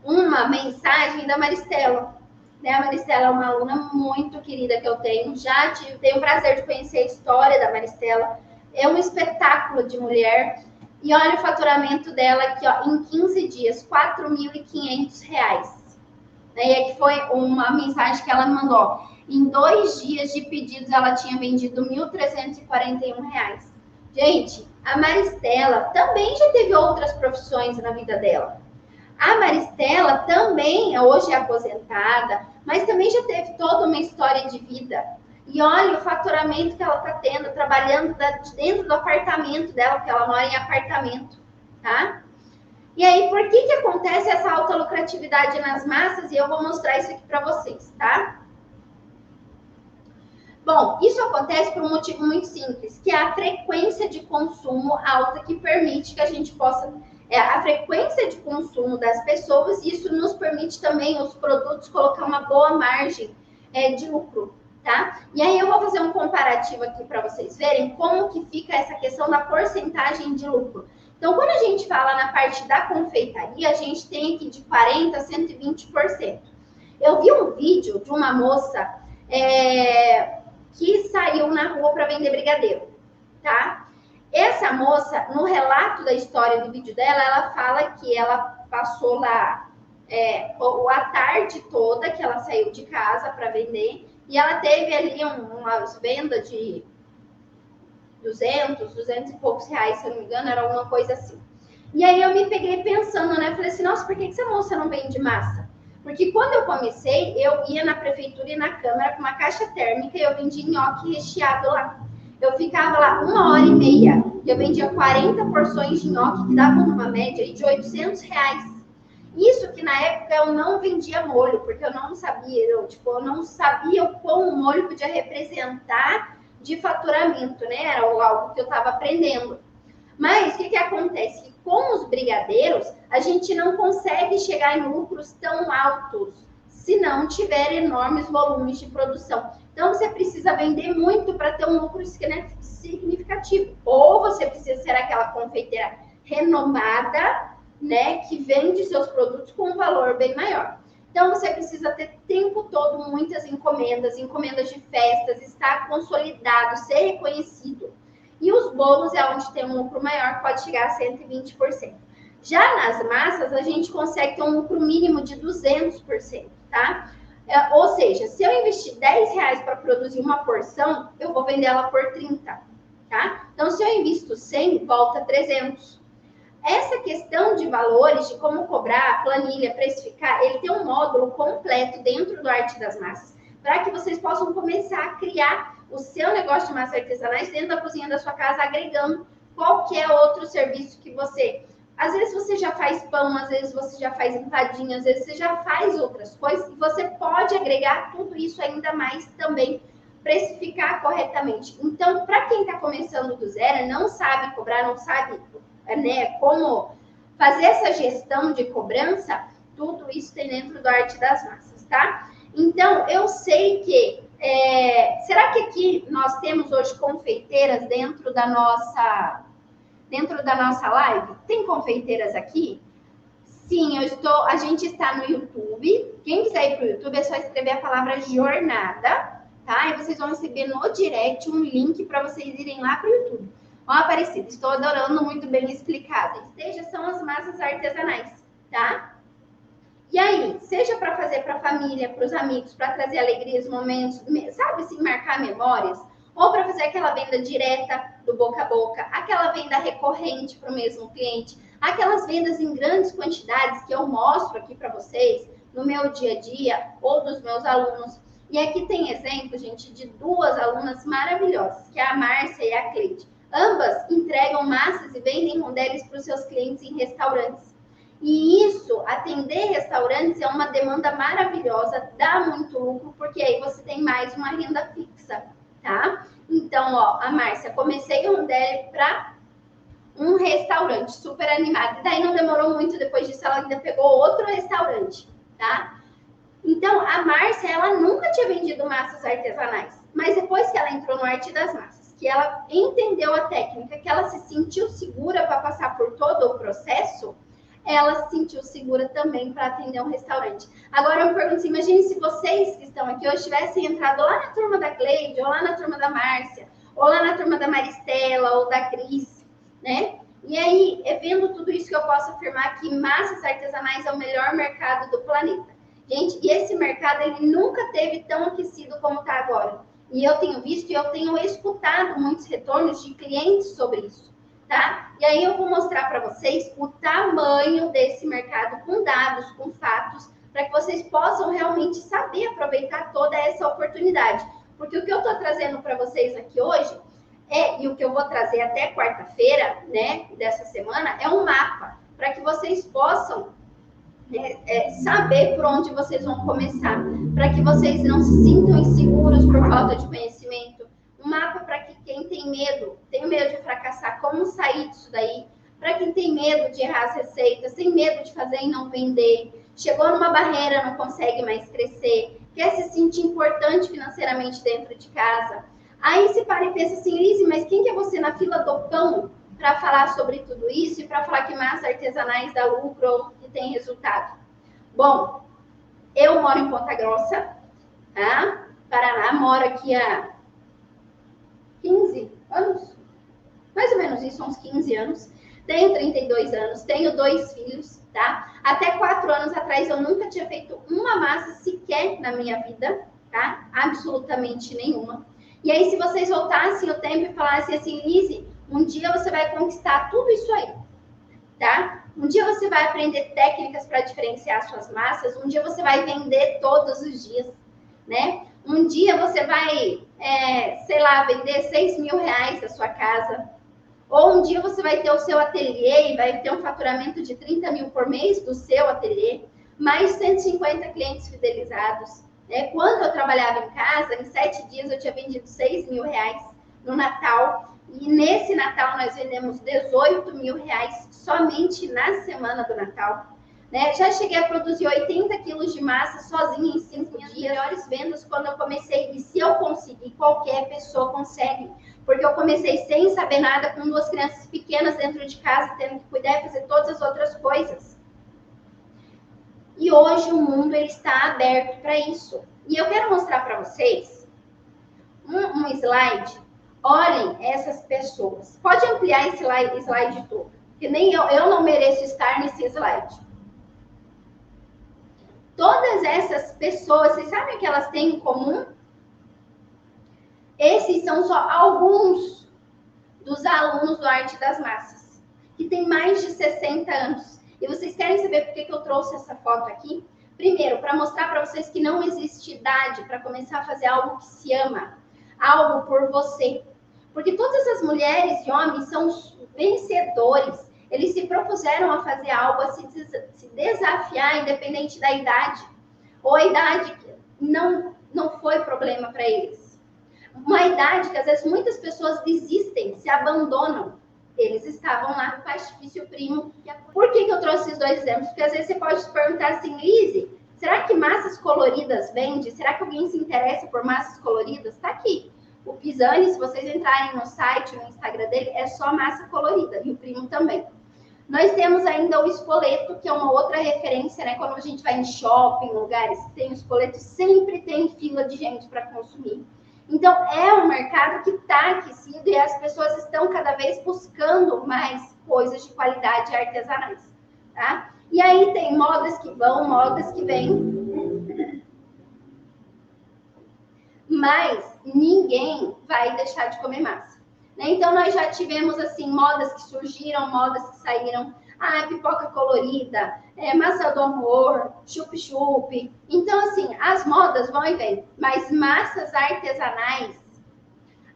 [SPEAKER 1] uma mensagem da Maristela. Né? A Maristela é uma aluna muito querida que eu tenho. Tenho o prazer de conhecer a história da Maristela. É um espetáculo de mulher. E olha o faturamento dela aqui, ó, em 15 dias, R$ 4.500. E aqui foi uma mensagem que ela me mandou. Em 2 dias de pedidos, ela tinha vendido R$ 1.341. Gente, a Maristela também já teve outras profissões na vida dela. A Maristela também, hoje é aposentada, mas também já teve toda uma história de vida. E olha o faturamento que ela está tendo, trabalhando dentro do apartamento dela, porque ela mora em apartamento, tá? E aí, por que acontece essa alta lucratividade nas massas? E eu vou mostrar isso aqui para vocês, tá? Bom, isso acontece por um motivo muito simples, que é a frequência de consumo alta que permite que a gente possa... a frequência de consumo das pessoas, isso nos permite também, os produtos, colocar uma boa margem de lucro, tá? E aí eu vou fazer um comparativo aqui para vocês verem como que fica essa questão da porcentagem de lucro. Então, quando a gente fala na parte da confeitaria, a gente tem aqui de 40% a 120%. Eu vi um vídeo de uma moça que saiu na rua para vender brigadeiro, tá? Essa moça, no relato da história do vídeo dela, ela fala que ela passou lá a tarde toda, que ela saiu de casa para vender, e ela teve ali umas vendas de 200 e poucos reais, se eu não me engano, era alguma coisa assim. E aí eu me peguei pensando, né? Falei assim, nossa, por que essa moça não vende massa? Porque quando eu comecei, eu ia na prefeitura e na Câmara com uma caixa térmica e eu vendia nhoque recheado lá. Eu ficava lá 1h30 e eu vendia 40 porções de nhoque, que davam uma média de R$800. Isso que na época eu não vendia molho, porque eu não sabia, eu não sabia o quão o molho podia representar de faturamento, né? Era algo que eu estava aprendendo. Mas o que acontece? Com os brigadeiros, a gente não consegue chegar em lucros tão altos se não tiver enormes volumes de produção. Então, você precisa vender muito para ter um lucro significativo. Ou você precisa ser aquela confeiteira renomada, né, que vende seus produtos com um valor bem maior. Então, você precisa ter o tempo todo muitas encomendas de festas, estar consolidado, ser reconhecido. E os bolos é onde tem um lucro maior, pode chegar a 120%. Já nas massas, a gente consegue ter um lucro mínimo de 200%, tá? Ou seja, se eu investir R$10 para produzir uma porção, eu vou vender ela por 30, tá? Então, se eu invisto 100, volta 300. Essa questão de valores, de como cobrar, planilha, precificar, ele tem um módulo completo dentro do Arte das Massas, para que vocês possam começar a criar o seu negócio de massas artesanais dentro da cozinha da sua casa, agregando qualquer outro serviço que você... Às vezes você já faz pão, às vezes você já faz empadinha, às vezes você já faz outras coisas, e você pode agregar tudo isso ainda mais também, precificar corretamente. Então, para quem está começando do zero, não sabe cobrar, não sabe, né, como fazer essa gestão de cobrança, tudo isso tem dentro do Arte das Massas, tá? Então, eu sei que... será que aqui nós temos hoje confeiteiras dentro da nossa live? Tem confeiteiras aqui? Sim, a gente está no YouTube. Quem quiser ir para o YouTube, é só escrever a palavra jornada, tá? E vocês vão receber no direct um link para vocês irem lá para o YouTube. Ó, Aparecida, estou adorando, muito bem explicadas. Esteja são as massas artesanais, tá? E aí, seja para fazer para a família, para os amigos, para trazer alegrias, momentos, sabe assim, marcar memórias, ou para fazer aquela venda direta do boca a boca, aquela venda recorrente para o mesmo cliente, aquelas vendas em grandes quantidades que eu mostro aqui para vocês no meu dia a dia ou dos meus alunos. E aqui tem exemplo, gente, de duas alunas maravilhosas, que é a Márcia e a Cleide. Ambas entregam massas e vendem rondeles para os seus clientes em restaurantes. E isso, atender restaurantes é uma demanda maravilhosa, dá muito lucro, porque aí você tem mais uma renda fixa, tá? Então, ó, a Márcia, comecei um rondelli para um restaurante, super animada. E daí não demorou muito, depois disso ela ainda pegou outro restaurante, tá? Então, a Márcia, ela nunca tinha vendido massas artesanais. Mas depois que ela entrou no Arte das Massas, que ela entendeu a técnica, que ela se sentiu segura para passar por todo o processo, ela se sentiu segura também para atender um restaurante. Agora eu me pergunto assim, imagine se vocês que estão aqui hoje tivessem entrado lá na turma da Cleide, ou lá na turma da Márcia, ou lá na turma da Maristela, ou da Cris, né? E aí, vendo tudo isso, que eu posso afirmar que massas artesanais é o melhor mercado do planeta. Gente, e esse mercado, ele nunca teve tão aquecido como está agora. E eu tenho visto e eu tenho escutado muitos retornos de clientes sobre isso. Tá? E aí eu vou mostrar para vocês o tamanho desse mercado com dados, com fatos, para que vocês possam realmente saber aproveitar toda essa oportunidade. Porque o que eu estou trazendo para vocês aqui hoje e o que eu vou trazer até quarta-feira, né, dessa semana, é um mapa para que vocês possam saber por onde vocês vão começar, para que vocês não se sintam inseguros por falta de conhecimento. Um mapa para que quem tem medo de fracassar, como sair disso daí. Para quem tem medo de errar as receitas, tem medo de fazer e não vender, chegou numa barreira, não consegue mais crescer, quer se sentir importante financeiramente dentro de casa. Aí se para e pensa assim, Lise, mas quem que é você na fila do pão para falar sobre tudo isso e para falar que massas artesanais dá lucro ou que tem resultado? Bom, eu moro em Ponta Grossa, tá? Paraná, moro aqui há 15 anos, mais ou menos isso, uns 15 anos. Tenho 32 anos, tenho 2 filhos, tá? Até 4 anos atrás eu nunca tinha feito uma massa sequer na minha vida, tá? Absolutamente nenhuma. E aí, se vocês voltassem o tempo e falassem assim, Lise, um dia você vai conquistar tudo isso aí, tá? Um dia você vai aprender técnicas para diferenciar suas massas, um dia você vai vender todos os dias, né? Um dia você vai, sei lá, vender R$6.000 da sua casa. Ou um dia você vai ter o seu ateliê e vai ter um faturamento de 30 mil por mês do seu ateliê, mais 150 clientes fidelizados. Né? Quando eu trabalhava em casa, em 7 dias eu tinha vendido R$6.000 no Natal. E nesse Natal nós vendemos R$18.000 somente na semana do Natal. Né? Já cheguei a produzir 80 quilos de massa sozinha em 5 dias. Melhores vendas quando eu comecei. E se eu conseguir, qualquer pessoa consegue. Porque eu comecei sem saber nada, com 2 crianças pequenas dentro de casa, tendo que cuidar e fazer todas as outras coisas. E hoje o mundo ele está aberto para isso. E eu quero mostrar para vocês um slide Olhem essas pessoas. Pode ampliar esse slide todo, porque nem eu não mereço estar nesse slide. Todas essas pessoas, vocês sabem o que elas têm em comum? Esses são só alguns dos alunos do Arte das Massas, que tem mais de 60 anos. E vocês querem saber por que eu trouxe essa foto aqui? Primeiro, para mostrar para vocês que não existe idade para começar a fazer algo que se ama, algo por você. Porque todas essas mulheres e homens são vencedores. Eles se propuseram a fazer algo, a se desafiar, independente da idade. Ou a idade não foi problema para eles. Uma idade que, às vezes, muitas pessoas desistem, se abandonam. Eles estavam lá no Pastifício Primo. Por que eu trouxe esses dois exemplos? Porque, às vezes, você pode se perguntar assim, Lise, será que massas coloridas vende? Será que alguém se interessa por massas coloridas? Está aqui. O Pisani, se vocês entrarem no site, no Instagram dele, é só massa colorida. E o Primo também. Nós temos ainda o espoleto, que é uma outra referência, né? Quando a gente vai em shopping, lugares que tem o espoleto, sempre tem fila de gente para consumir. Então, é um mercado que está aquecido e as pessoas estão cada vez buscando mais coisas de qualidade artesanais, tá? E aí tem modas que vão, modas que vêm. Mas ninguém vai deixar de comer massa, né? Então, nós já tivemos, assim, modas que surgiram, modas que saíram. Pipoca colorida, massa do amor, chup-chup. Então, assim, as modas vão e vêm. Mas massas artesanais,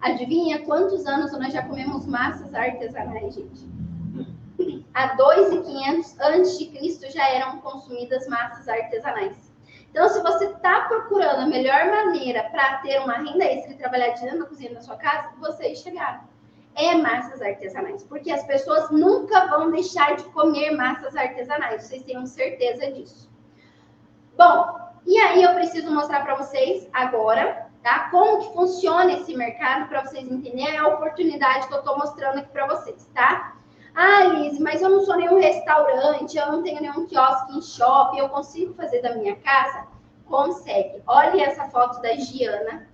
[SPEAKER 1] adivinha quantos anos nós já comemos massas artesanais, gente? Há 2.500 a.C. já eram consumidas massas artesanais. Então, se você está procurando a melhor maneira para ter uma renda extra e trabalhar dentro da cozinha da sua casa, vocês chegaram. É massas artesanais, porque as pessoas nunca vão deixar de comer massas artesanais, vocês tenham certeza disso. Bom, e aí eu preciso mostrar para vocês agora, tá? Como que funciona esse mercado, para vocês entenderem a oportunidade que eu estou mostrando aqui para vocês, tá? Lise, mas eu não sou nenhum restaurante, eu não tenho nenhum quiosque em shopping, eu consigo fazer da minha casa? Consegue. Olha essa foto da Giana.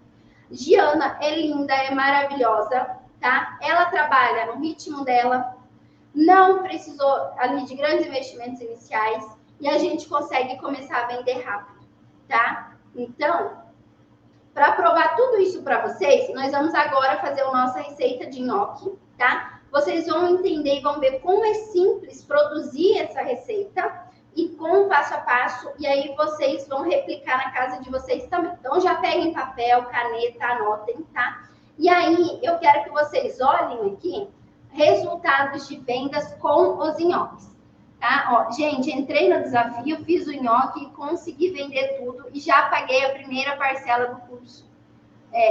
[SPEAKER 1] Giana é linda, é maravilhosa. Tá? Ela trabalha no ritmo dela, não precisou ali de grandes investimentos iniciais e a gente consegue começar a vender rápido, tá? Então, para provar tudo isso para vocês, nós vamos agora fazer a nossa receita de nhoque, tá? Vocês vão entender e vão ver como é simples produzir essa receita e com o passo a passo, e aí vocês vão replicar na casa de vocês também. Então, já peguem papel, caneta, anotem, tá? E aí, eu quero que vocês olhem aqui resultados de vendas com os nhoques, tá? Ó, gente, entrei no desafio, fiz o nhoque, consegui vender tudo e já paguei a primeira parcela do curso.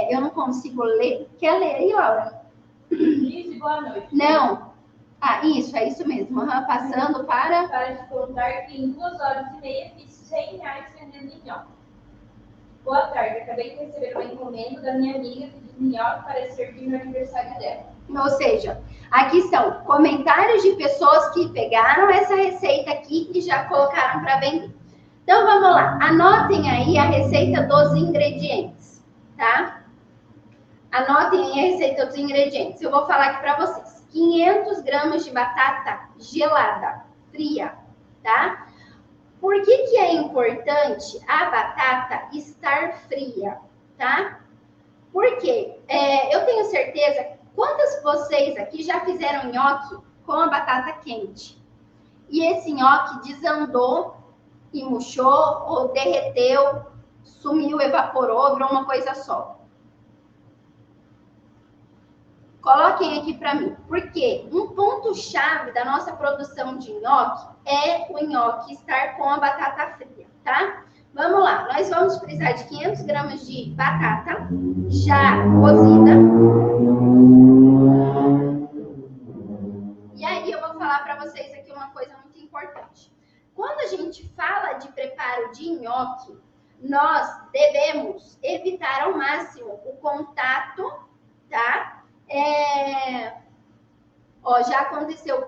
[SPEAKER 1] Eu não consigo ler. Quer ler aí, Laura?
[SPEAKER 2] Lise, boa noite.
[SPEAKER 1] Não. Isso, é isso mesmo. Passando para...
[SPEAKER 2] Para de contar que em 2h30 fiz R$100 vendendo nhoque. Boa tarde, acabei de receber uma encomenda da minha amiga pedindo nhoque para servir no aniversário dela.
[SPEAKER 1] Ou seja, aqui são comentários de pessoas que pegaram essa receita aqui e já colocaram para vender. Então, vamos lá. Anotem aí a receita dos ingredientes, tá? Anotem aí a receita dos ingredientes. Eu vou falar aqui para vocês. 500 gramas de batata gelada, fria, tá? Por que é importante a batata estar fria, tá? Porque eu tenho certeza, quantas de vocês aqui já fizeram nhoque com a batata quente? E esse nhoque desandou e murchou, ou derreteu, sumiu, evaporou, virou uma coisa só. Coloquem aqui para mim. Porque um ponto-chave da nossa produção de nhoque é o nhoque estar com a batata fria, tá? Vamos lá. Nós vamos precisar de 500 gramas de batata já cozida. E aí eu vou falar para vocês aqui uma coisa muito importante. Quando a gente fala de preparo de nhoque, nós devemos evitar ao máximo o contato, tá? Já aconteceu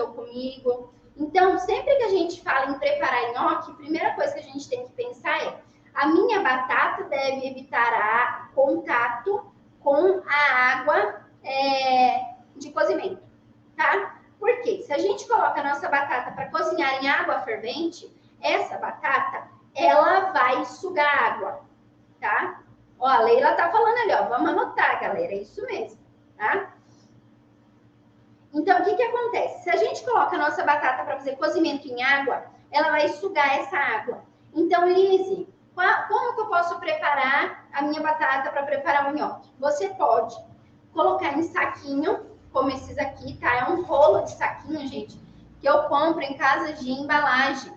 [SPEAKER 1] comigo. Então, sempre que a gente fala em preparar nhoque, a primeira coisa que a gente tem que pensar é: a minha batata deve evitar contato com a água de cozimento, tá? Porque se a gente coloca a nossa batata para cozinhar em água fervente, essa batata, ela vai sugar água, tá? Ó, a Leila tá falando ali, ó, vamos anotar, galera, é isso mesmo, tá? Então, o que que acontece? Se a gente coloca a nossa batata para fazer cozimento em água, ela vai sugar essa água. Então, Lise, como que eu posso preparar a minha batata para preparar o nhoque? Você pode colocar em saquinho, como esses aqui, tá? É um rolo de saquinho, gente, que eu compro em casa de embalagem.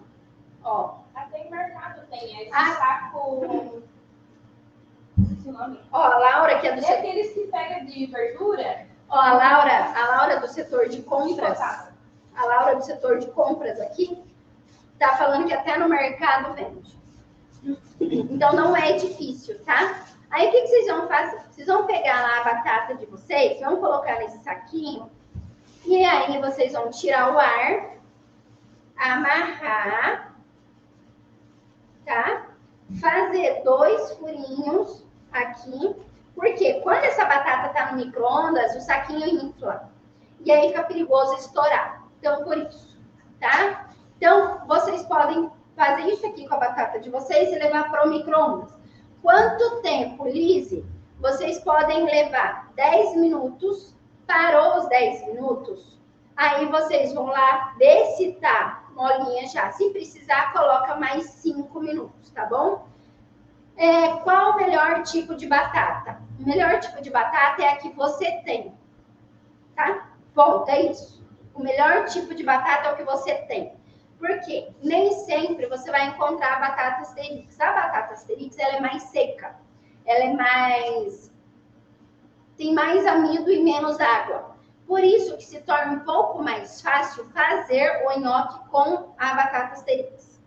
[SPEAKER 1] Ó.
[SPEAKER 2] Até em mercado tem esse saco... Esse nome.
[SPEAKER 1] Ó, a Laura, que é do
[SPEAKER 2] setor... aqueles que pega de verdura.
[SPEAKER 1] Ó, a Laura do setor de compras. A Laura do setor de compras aqui tá falando que até no mercado vende. Então não é difícil, tá? Aí o que vocês vão fazer? Vocês vão pegar lá a batata de vocês, vão colocar nesse saquinho, e aí vocês vão tirar o ar, amarrar, tá? Fazer 2 furinhos aqui, porque quando essa batata tá no micro-ondas, o saquinho infla. E aí fica perigoso estourar. Então, por isso, tá? Então, vocês podem fazer isso aqui com a batata de vocês e levar para o micro-ondas. Quanto tempo, Lise? Vocês podem levar 10 minutos, parou os 10 minutos, aí vocês vão lá ver se tá molinha já. Se precisar, coloca mais 5 minutos, tá bom? Qual o melhor tipo de batata? O melhor tipo de batata é a que você tem, tá? Ponto, é isso. O melhor tipo de batata é o que você tem. Porque nem sempre você vai encontrar a batata Asterix. A batata Asterix, ela é mais seca. Ela é mais... tem mais amido e menos água. Por isso que se torna um pouco mais fácil fazer o nhoque com a batata Asterix.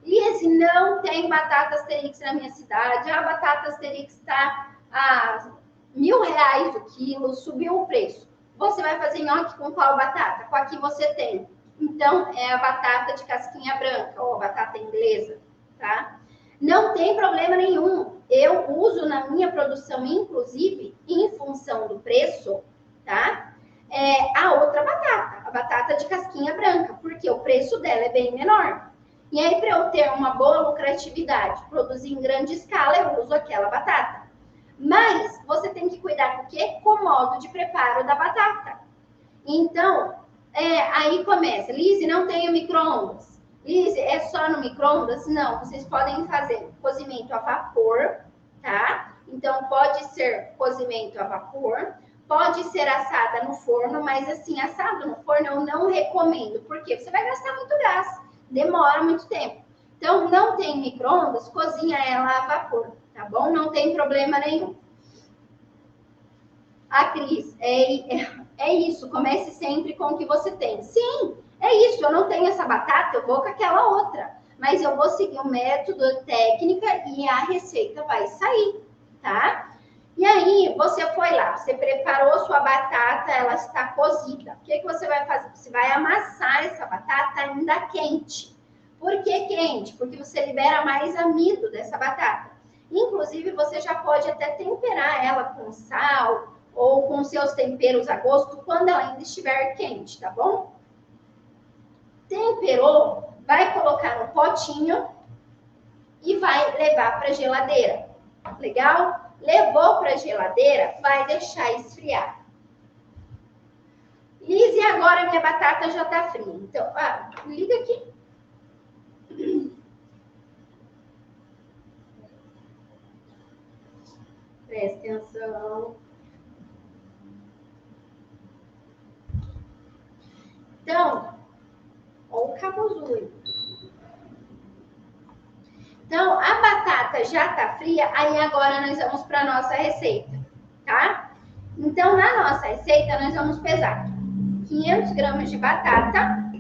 [SPEAKER 1] Lise, não tem batata Asterix na minha cidade. A batata Asterix está a R$ 1.000 o quilo, subiu o preço. Você vai fazer nhoque com qual batata? Com a que você tem. Então, é a batata de casquinha branca, ou a batata inglesa, tá? Não tem problema nenhum. Eu uso na minha produção, inclusive, em função do preço, tá? A outra batata, a batata de casquinha branca, porque o preço dela é bem menor. E aí, para eu ter uma boa lucratividade, produzir em grande escala, eu uso aquela batata. Mas você tem que cuidar com o quê? Com o modo de preparo da batata. Então, aí começa. Lise, não tenho micro-ondas. Lise, é só no micro-ondas? Não, vocês podem fazer cozimento a vapor, tá? Então, pode ser cozimento a vapor, pode ser assada no forno, mas assim, assado no forno eu não recomendo, porque você vai gastar muito gás, demora muito tempo. Então, não tem micro-ondas, cozinha ela a vapor, tá bom? Não tem problema nenhum. A Cris, é isso, comece sempre com o que você tem. Sim, é isso, eu não tenho essa batata, eu vou com aquela outra. Mas eu vou seguir o método, a técnica e a receita vai sair, tá? E aí, você foi lá, você preparou sua batata, ela está cozida. O que você vai fazer? Você vai amassar essa batata ainda quente. Por que quente? Porque você libera mais amido dessa batata. Inclusive, você já pode até temperar ela com sal ou com seus temperos a gosto quando ela ainda estiver quente, tá bom? Temperou, vai colocar no potinho e vai levar para a geladeira. Legal? Levou para a geladeira, vai deixar esfriar. Lise, agora minha batata já tá fria. Então, liga aqui. Presta atenção. Então, olha o cabo azul aí. Então, a batata já tá fria, aí agora nós vamos para nossa receita, tá? Então, na nossa receita, nós vamos pesar 500 gramas de batata.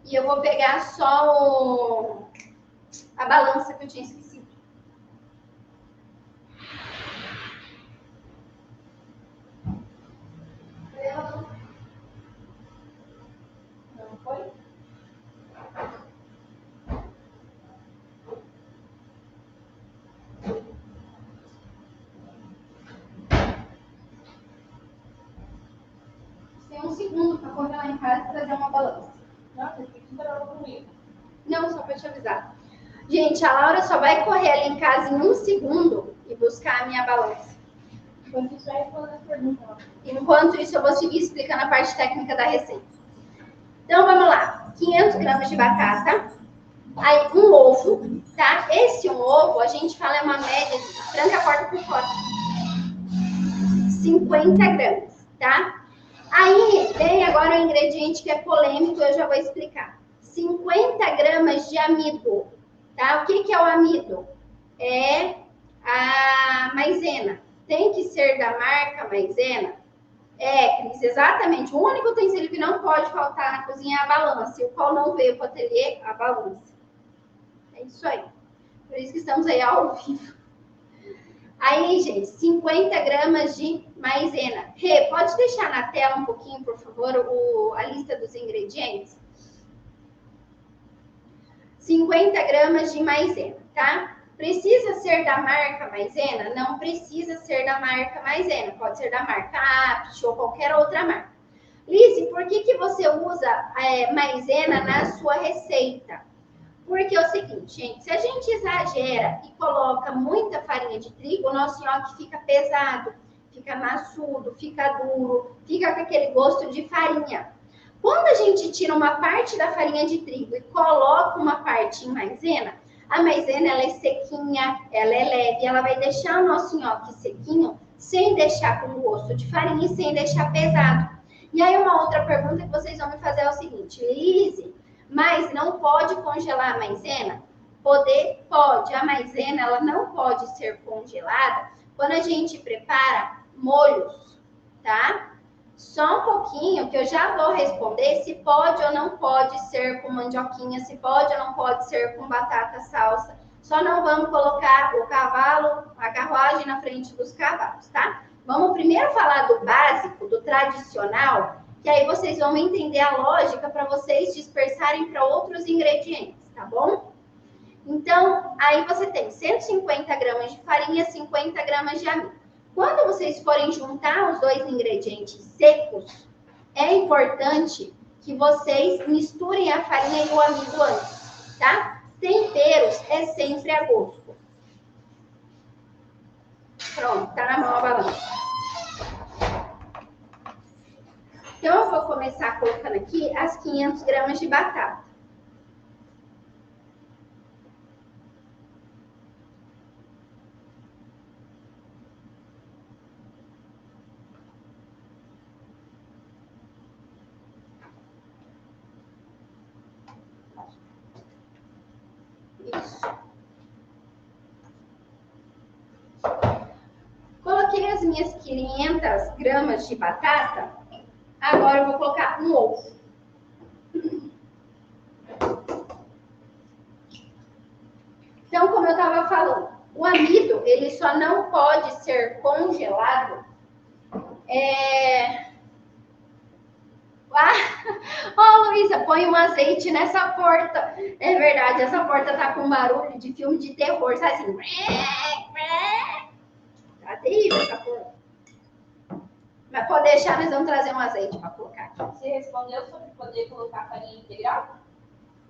[SPEAKER 1] E eu vou pegar só a balança que eu tinha esquecido. Não foi? correr lá em casa e trazer uma balança.
[SPEAKER 2] Nossa, que trabalhou comigo.
[SPEAKER 1] Não, só para te avisar. Gente, a Laura só vai correr ali em casa em 1 segundo e buscar a minha balança.
[SPEAKER 2] Enquanto isso, vai respondendo as perguntas.
[SPEAKER 1] Enquanto isso, eu vou seguir explicando a parte técnica da receita. Então, vamos lá. 500 gramas de batata. Aí, um ovo, tá? Esse um ovo, a gente fala é uma média, tranca a porta por fora. 50 gramas, tá? Aí, vem agora o ingrediente que é polêmico, eu já vou explicar. 50 gramas de amido, tá? O que é o amido? É a maisena. Tem que ser da marca maisena? É, Cris, exatamente. O único utensílio que não pode faltar na cozinha é a balança. E o qual não veio para o ateliê? A balança. É isso aí. Por isso que estamos aí ao vivo. Aí, gente, 50 gramas de maisena. Rê, pode deixar na tela um pouquinho, por favor, a lista dos ingredientes? 50 gramas de maisena, tá? Precisa ser da marca maisena? Não precisa ser da marca maisena. Pode ser da marca Apt ou qualquer outra marca. Lise, por que você usa maisena na sua receita? Porque é o seguinte, gente, se a gente exagera e coloca muita farinha de trigo, o nosso nhoque fica pesado, fica maçudo, fica duro, fica com aquele gosto de farinha. Quando a gente tira uma parte da farinha de trigo e coloca uma parte em maisena, a maisena ela é sequinha, ela é leve, ela vai deixar o nosso nhoque sequinho, sem deixar com gosto de farinha e sem deixar pesado. E aí uma outra pergunta que vocês vão me fazer é o seguinte, Lise, mas não pode congelar a maisena? Poder? Pode. A maisena ela não pode ser congelada quando a gente prepara molhos, tá? Só um pouquinho que eu já vou responder se pode ou não pode ser com mandioquinha, se pode ou não pode ser com batata salsa. Só não vamos colocar o cavalo, a carruagem na frente dos cavalos, tá? Vamos primeiro falar do básico, do tradicional, que aí vocês vão entender a lógica para vocês dispersarem para outros ingredientes, tá bom? Então, aí você tem 150 gramas de farinha, 50 gramas de amido. Quando vocês forem juntar os dois ingredientes secos, é importante que vocês misturem a farinha e o amido antes, tá? Temperos é sempre a gosto. Pronto, tá na mão a balança. Então, eu vou começar colocando aqui as 500 gramas de batata. Isso. Coloquei as minhas 500 gramas de batata. Agora eu vou colocar um ovo. Então, como eu estava falando, o amido, ele só não pode ser congelado. Luísa, põe um azeite nessa porta. É verdade, essa porta tá com barulho de filme de terror, sabe assim? Tá terrível essa porta. Mas pode deixar, nós vamos trazer um azeite para colocar aqui.
[SPEAKER 2] Você respondeu sobre poder colocar farinha integral?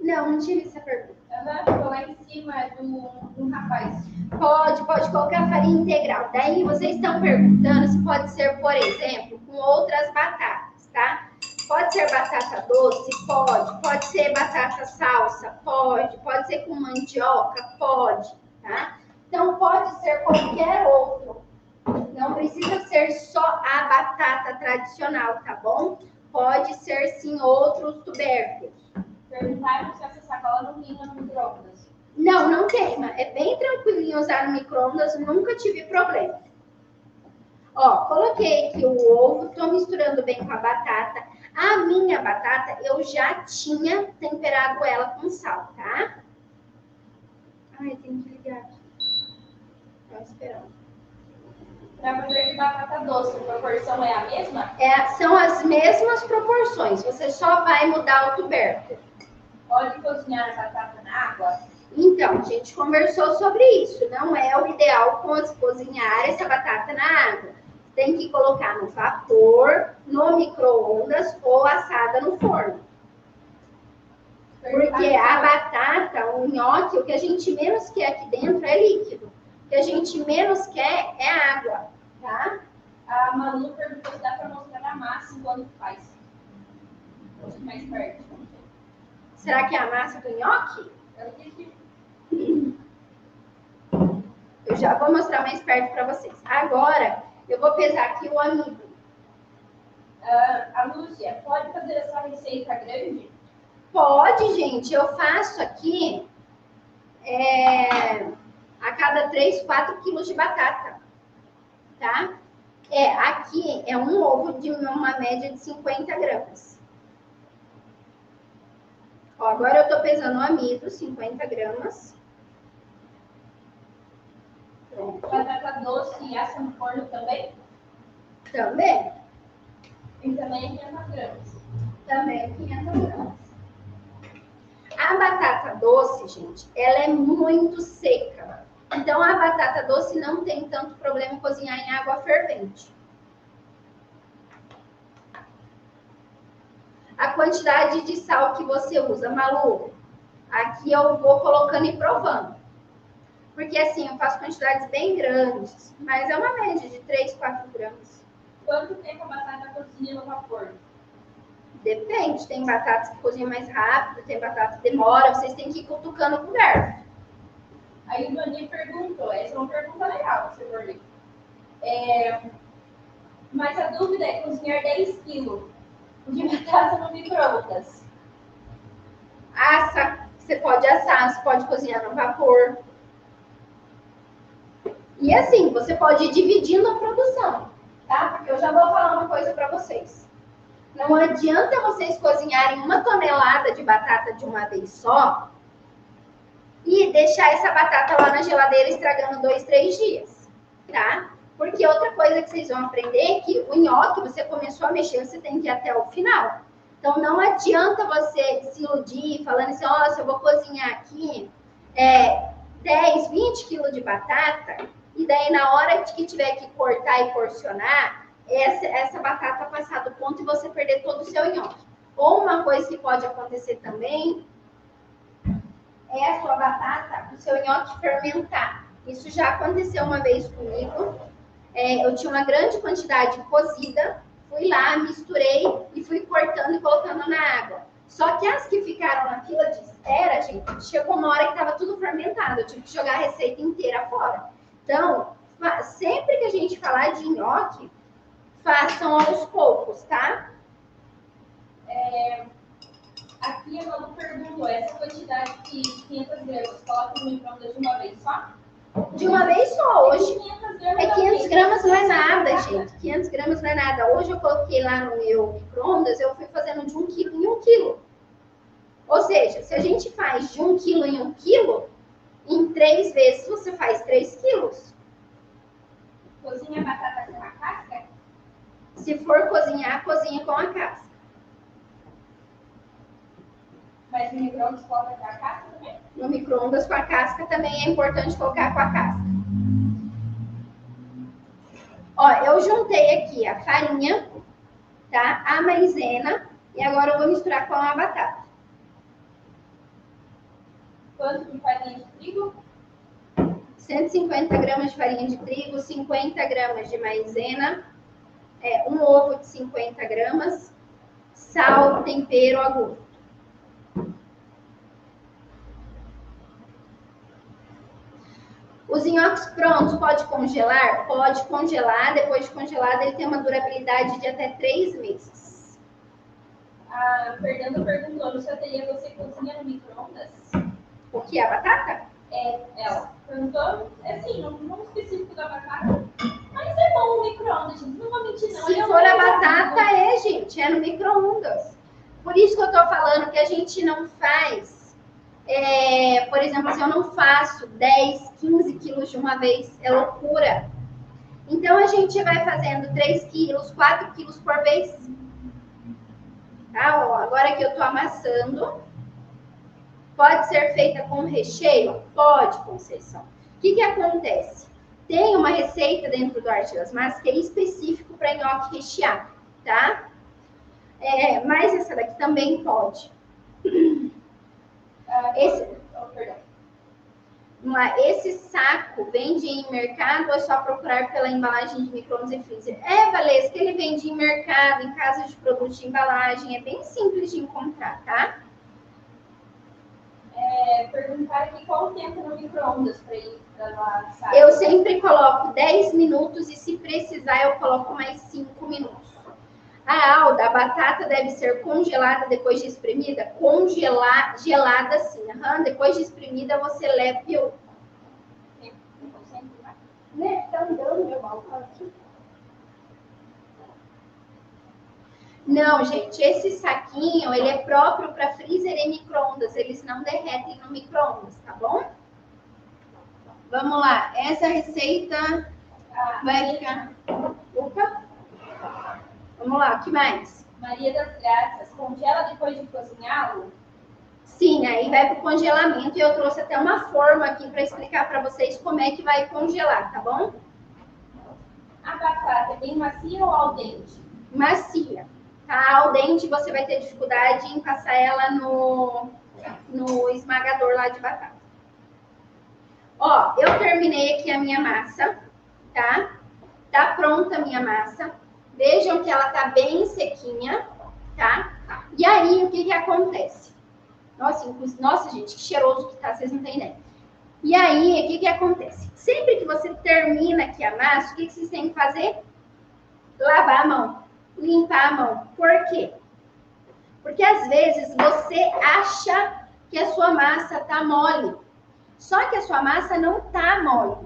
[SPEAKER 1] Não, não tive essa pergunta.
[SPEAKER 2] Ficou lá em cima do rapaz.
[SPEAKER 1] Pode colocar farinha integral. Daí vocês estão perguntando se pode ser, por exemplo, com outras batatas, tá? Pode ser batata doce? Pode. Pode ser batata salsa? Pode ser com mandioca? Pode, tá? Então, pode ser qualquer outro. Não precisa ser só a batata tradicional, tá bom? Pode ser, sim, outros tubérculos.
[SPEAKER 2] Perguntaram se essa sacola não queima no micro-ondas.
[SPEAKER 1] Não queima. É bem tranquilinho usar no micro-ondas, nunca tive problema. Ó, coloquei aqui o ovo, tô misturando bem com a batata. A minha batata, eu já tinha temperado ela com sal, tá? Ai, tem que ligar aqui. Tô esperando.
[SPEAKER 2] Para fazer de batata doce, a proporção é a mesma?
[SPEAKER 1] São as mesmas proporções, você só vai mudar o tubérculo.
[SPEAKER 2] Pode cozinhar a batata na água?
[SPEAKER 1] Então, a gente conversou sobre isso. Não é o ideal cozinhar essa batata na água. tem que colocar no vapor, no micro-ondas ou assada no forno. Porque a batata, o nhoque, o que a gente menos quer aqui dentro é líquido. O que a gente menos quer é água, tá?
[SPEAKER 2] A Manu perguntou se dá para mostrar a massa enquanto faz. Mais perto.
[SPEAKER 1] Será que é a massa do nhoque?
[SPEAKER 2] Eu disse.
[SPEAKER 1] Eu já vou mostrar mais perto para vocês. Agora, eu vou pesar aqui o amido.
[SPEAKER 2] A Lúcia, pode fazer essa receita grande?
[SPEAKER 1] Pode, gente. Eu faço aqui a cada 3, 4 quilos de batata, tá? Aqui é um ovo de uma média de 50 gramas. Ó, agora eu tô pesando o amido, 50 gramas. Pronto.
[SPEAKER 2] Batata doce e assa no forno também?
[SPEAKER 1] Também.
[SPEAKER 2] E também 500 gramas.
[SPEAKER 1] Também 500 gramas. A batata doce, gente, ela é muito seca. Então, a batata doce não tem tanto problema em cozinhar em água fervente. A quantidade de sal que você usa, Malu, aqui eu vou colocando e provando. Porque assim, eu faço quantidades bem grandes, mas é uma média de 3, 4 gramas.
[SPEAKER 2] Quanto tempo a batata cozinha no vapor?
[SPEAKER 1] Depende, tem batatas que cozinham mais rápido, tem batata que demora, vocês têm que ir cutucando com o garfo.
[SPEAKER 2] Aí o Dani perguntou, essa é uma pergunta legal, você for ler. Mas a dúvida é cozinhar 10 quilos de batata no micro-ondas.
[SPEAKER 1] Você pode assar, você pode cozinhar no vapor. E assim, você pode ir dividindo a produção, tá? Porque eu já vou falar uma coisa para vocês. Não adianta vocês cozinharem 1 tonelada de batata de uma vez só e deixar essa batata lá na geladeira estragando 2, 3 dias, tá? Porque outra coisa que vocês vão aprender é que o nhoque, você começou a mexer, você tem que ir até o final. Então, não adianta você se iludir falando assim, ó, se eu vou cozinhar aqui 10, 20 quilos de batata, e daí na hora que tiver que cortar e porcionar, essa batata passar do ponto e você perder todo o seu nhoque. Ou uma coisa que pode acontecer também é a sua batata, o seu nhoque fermentar. Isso já aconteceu uma vez comigo. Eu tinha uma grande quantidade cozida, fui lá, misturei e fui cortando e colocando na água. Só que as que ficaram na fila de espera, gente, chegou uma hora que estava tudo fermentado. Eu tive que jogar a receita inteira fora. Então, sempre que a gente falar de nhoque, façam aos poucos, tá?
[SPEAKER 2] Aqui a Manu perguntou, essa quantidade de 500 gramas, coloca no micro-ondas de uma vez só?
[SPEAKER 1] De uma vez só, hoje.
[SPEAKER 2] 500
[SPEAKER 1] gramas não é nada, gente. 500 gramas não é nada. Hoje eu coloquei lá no meu micro-ondas, eu fui fazendo de 1 quilo em 1 quilo. Ou seja, se a gente faz de 1 quilo em 1 quilo, em 3 vezes você faz 3 quilos.
[SPEAKER 2] Cozinha a batata com a casca?
[SPEAKER 1] Se for cozinhar, cozinha com a casca.
[SPEAKER 2] Mas no micro-ondas coloca com a casca também?
[SPEAKER 1] No micro-ondas com a casca também é importante colocar com a casca. Ó, eu juntei aqui a farinha, tá? A maisena e agora eu vou misturar com a batata.
[SPEAKER 2] Quanto de farinha de trigo?
[SPEAKER 1] 150 gramas de farinha de trigo, 50 gramas de maisena, 1 ovo de 50 gramas, sal, tempero a gosto. Os nhoques prontos, pode congelar? Pode congelar. Depois de congelado, ele tem uma durabilidade de até 3 meses.
[SPEAKER 2] A Fernanda perguntou, no seu ateliê você cozinha no micro-ondas?
[SPEAKER 1] O que? A batata?
[SPEAKER 2] Ela perguntou, assim, não específico da batata, mas é bom o micro-ondas, gente, não vou mentir não.
[SPEAKER 1] Se for a batata, gente, é no micro-ondas. Por isso que eu tô falando que a gente não faz... por exemplo, assim, eu não faço 10, 15 quilos de uma vez, é loucura. Então, a gente vai fazendo 3 quilos, 4 quilos por vez. Tá? Ó, agora que eu tô amassando, pode ser feita com recheio? Pode, Conceição. O que acontece? Tem uma receita dentro do Arte das Massas que é específico para nhoque recheado, tá? Mas essa daqui também pode. Esse saco vende em mercado ou é só procurar pela embalagem de micro-ondas e freezer? Valesca, ele vende em mercado, em casa de produtos de embalagem, é bem simples de encontrar, tá?
[SPEAKER 2] Perguntar aqui qual o tempo no micro-ondas para ir para lá, sabe?
[SPEAKER 1] Eu sempre coloco 10 minutos e se precisar eu coloco mais 5 minutos. Alda, a batata deve ser congelada depois de espremida? Gelada sim. Depois de espremida você leva e eu... Né? Tá andando meu balcão aqui. Não, gente, esse saquinho, ele é próprio para freezer e micro-ondas. Eles não derretem no micro-ondas, tá bom? Vamos lá. Essa receita vai ficar... Opa! Vamos lá, o que mais?
[SPEAKER 2] Maria das Graças, congela depois de cozinhá-lo?
[SPEAKER 1] Sim, aí vai para o congelamento e eu trouxe até uma forma aqui para explicar para vocês como é que vai congelar, tá bom?
[SPEAKER 2] A batata é bem macia ou al dente?
[SPEAKER 1] Macia. Tá? Al dente você vai ter dificuldade em passar ela no esmagador lá de batata. Ó, eu terminei aqui a minha massa, tá? Tá pronta a minha massa. Vejam que ela tá bem sequinha, tá? E aí, o que que acontece? Nossa, gente, que cheiroso que tá, vocês não têm ideia. E aí, o que que acontece? Sempre que você termina aqui a massa, o que que vocês têm que fazer? Lavar a mão, limpar a mão. Por quê? Porque às vezes você acha que a sua massa tá mole. Só que a sua massa não tá mole,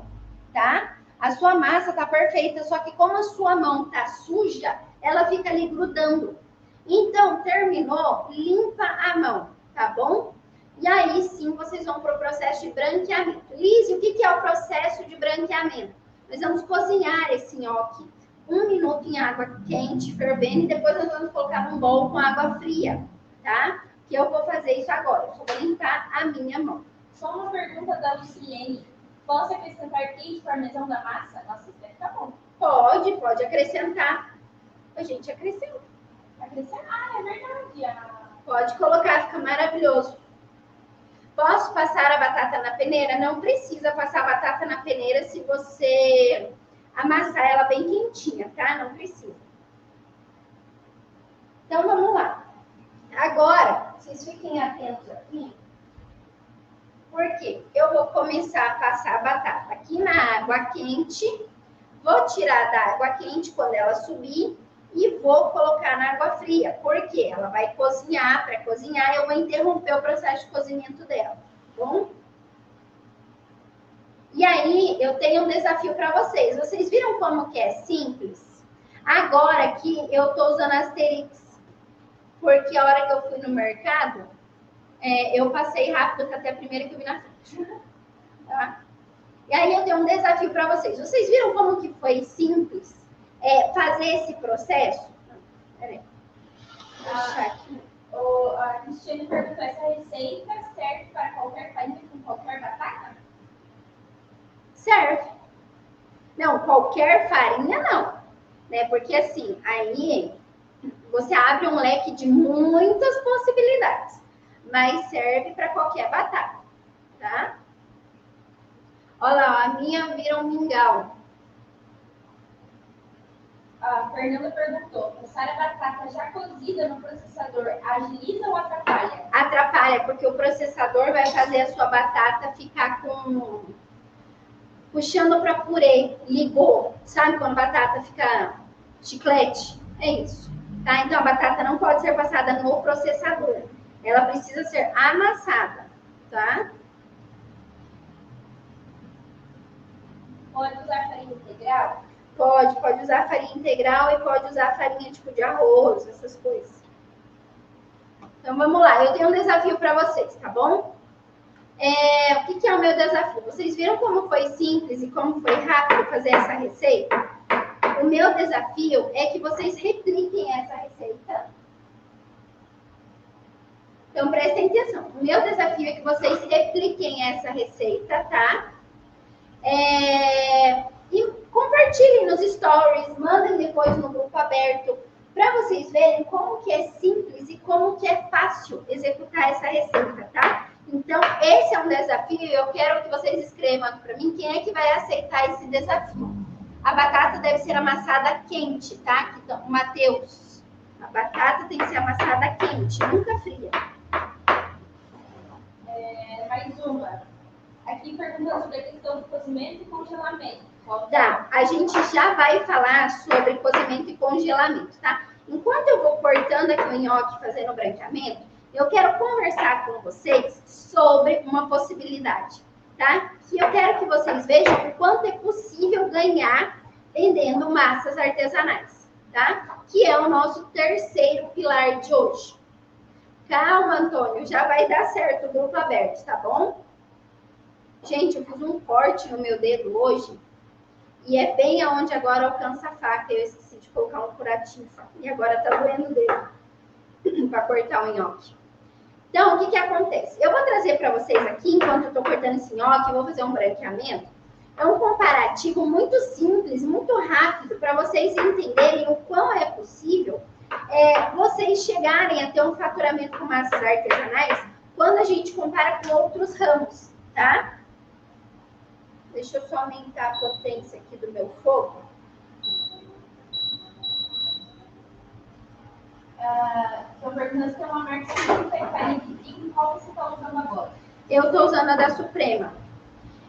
[SPEAKER 1] tá? A sua massa tá perfeita, só que como a sua mão tá suja, ela fica ali grudando. Então, terminou, limpa a mão, tá bom? E aí sim vocês vão para o processo de branqueamento. Lise, o que é o processo de branqueamento? Nós vamos cozinhar esse nhoque 1 minuto em água quente, fervendo, e depois nós vamos colocar num bowl com água fria, tá? Que eu vou fazer isso agora. Eu só vou limpar a minha mão.
[SPEAKER 2] Só uma pergunta da Lucilene. Posso acrescentar queijo parmesão da massa? Nossa, isso deve ficar bom.
[SPEAKER 1] Pode acrescentar. A gente acrescenta.
[SPEAKER 2] Ah, é verdade.
[SPEAKER 1] Pode colocar, fica maravilhoso. Posso passar a batata na peneira? Não precisa passar a batata na peneira se você amassar ela bem quentinha, tá? Não precisa. Então, vamos lá. Agora, vocês fiquem atentos aqui. Porque eu vou começar a passar a batata aqui na água quente. Vou tirar da água quente quando ela subir. E vou colocar na água fria. Porque ela vai cozinhar. Para cozinhar, eu vou interromper o processo de cozimento dela. Tá bom? E aí, eu tenho um desafio para vocês. Vocês viram como que é simples? Agora aqui, eu estou usando Asterix. Porque a hora que eu fui no mercado, eu passei rápido, que até a primeira que eu vi na frente. Tá? E aí, eu tenho um desafio para vocês. Vocês viram como que foi simples fazer esse processo? Peraí.
[SPEAKER 2] A Cristiane perguntou, essa receita serve para qualquer farinha com qualquer batata?
[SPEAKER 1] Serve. Não, qualquer farinha não. Né? Porque assim, aí você abre um leque de muitas possibilidades. Mas serve para qualquer batata, tá? Olha lá, a minha vira um mingau.
[SPEAKER 2] A Fernanda perguntou, passar a batata já cozida no processador agiliza ou atrapalha?
[SPEAKER 1] Atrapalha, porque o processador vai fazer a sua batata ficar puxando para purê, ligou. Sabe quando a batata fica chiclete? É isso. Tá? Então, a batata não pode ser passada no processador. Ela precisa ser amassada, tá?
[SPEAKER 2] Pode usar farinha integral?
[SPEAKER 1] Pode usar farinha integral e pode usar farinha tipo de arroz, essas coisas. Então, vamos lá. Eu tenho um desafio para vocês, tá bom? O que é o meu desafio? Vocês viram como foi simples e como foi rápido fazer essa receita? O meu desafio é que vocês repliquem essa receita. Então, prestem atenção. O meu desafio é que vocês repliquem essa receita, tá? E compartilhem nos stories, mandem depois no grupo aberto, para vocês verem como que é simples e como que é fácil executar essa receita, tá? Então, esse é um desafio e eu quero que vocês escrevam aqui para mim quem é que vai aceitar esse desafio. A batata deve ser amassada quente, tá? Então, Matheus, a batata tem que ser amassada quente, nunca fria.
[SPEAKER 2] Mais uma. Aqui perguntando sobre a questão do cozimento e congelamento.
[SPEAKER 1] Tá, a gente já vai falar sobre cozimento e congelamento, tá? Enquanto eu vou cortando aqui o nhoque, fazendo o branqueamento, eu quero conversar com vocês sobre uma possibilidade, tá? Que eu quero que vocês vejam o quanto é possível ganhar vendendo massas artesanais, tá? Que é o nosso terceiro pilar de hoje. Calma, Antônio, já vai dar certo o grupo aberto, tá bom? Gente, eu fiz um corte no meu dedo hoje e é bem aonde agora alcança a faca. Eu esqueci de colocar um curativo e agora tá doendo o dedo para cortar o nhoque. Então, o que acontece? Eu vou trazer para vocês aqui, enquanto eu tô cortando esse nhoque, eu vou fazer um branqueamento. É um comparativo muito simples, muito rápido, para vocês entenderem o quão é possível vocês chegarem a ter um faturamento com massas artesanais quando a gente compara com outros ramos, tá? Deixa eu só aumentar a potência aqui do meu fogo.
[SPEAKER 2] Estou perguntando se é uma marca específica de farinha de trigo, qual você está usando agora?
[SPEAKER 1] Eu estou usando a da Suprema.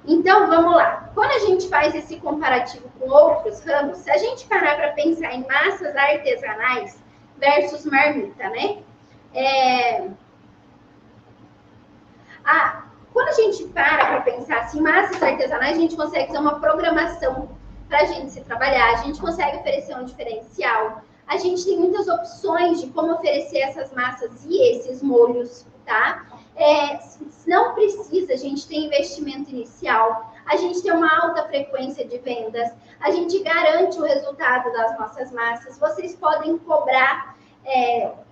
[SPEAKER 1] Então, vamos lá. Quando a gente faz esse comparativo com outros ramos, se a gente parar para pensar em massas artesanais versus marmita, né? Quando a gente para pensar assim, massas artesanais, a gente consegue fazer uma programação para a gente se trabalhar, a gente consegue oferecer um diferencial, a gente tem muitas opções de como oferecer essas massas e esses molhos, tá? Não precisa, a gente tem investimento inicial, a gente tem uma alta frequência de vendas, a gente garante o resultado das nossas massas, vocês podem cobrar,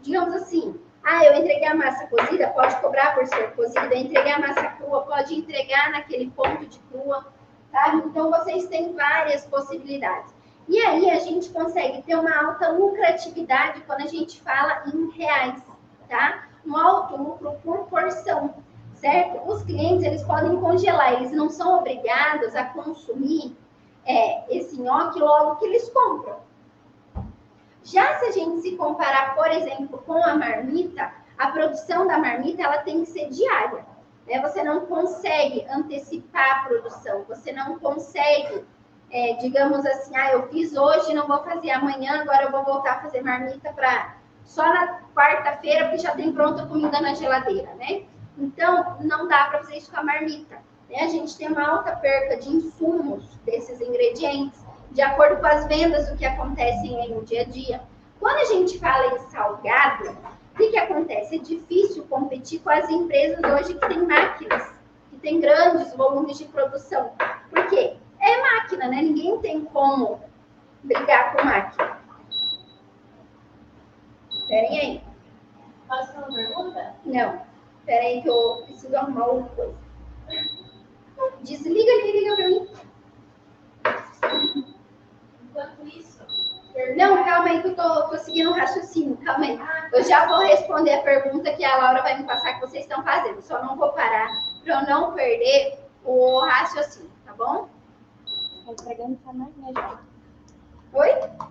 [SPEAKER 1] digamos assim, eu entreguei a massa cozida, pode cobrar por ser cozida, eu entreguei a massa crua, pode entregar naquele ponto de crua, tá? Então, vocês têm várias possibilidades. E aí, a gente consegue ter uma alta lucratividade quando a gente fala em reais, tá? Um alto lucro por porção, certo? Os clientes, eles podem congelar, eles não são obrigados a consumir esse nhoque logo que eles compram. Já se a gente se comparar, por exemplo, com a marmita, a produção da marmita ela tem que ser diária. Né? Você não consegue antecipar a produção, você não consegue, digamos assim, eu fiz hoje, não vou fazer amanhã, agora eu vou voltar a fazer marmita só na quarta-feira, porque já tem pronta comida na geladeira, né? Então, não dá para fazer isso com a marmita. Né? A gente tem uma alta perca de insumos desses ingredientes, de acordo com as vendas, o que acontece aí no dia a dia. Quando a gente fala em salgado, o que acontece? É difícil competir com as empresas hoje que têm máquinas, que têm grandes volumes de produção. Por quê? É máquina, né? Ninguém tem como brigar com máquina. Esperem aí.
[SPEAKER 2] Posso fazer uma pergunta?
[SPEAKER 1] Não. Esperem aí que eu preciso arrumar outra coisa. Desliga e liga para mim.
[SPEAKER 2] Enquanto isso...
[SPEAKER 1] Não, calma aí que eu tô seguindo um raciocínio, calma aí. Eu já vou responder a pergunta que a Laura vai me passar que vocês estão fazendo. Só não vou parar para eu não perder o raciocínio, tá bom?
[SPEAKER 3] Tá estragando a máquina já.
[SPEAKER 1] Oi?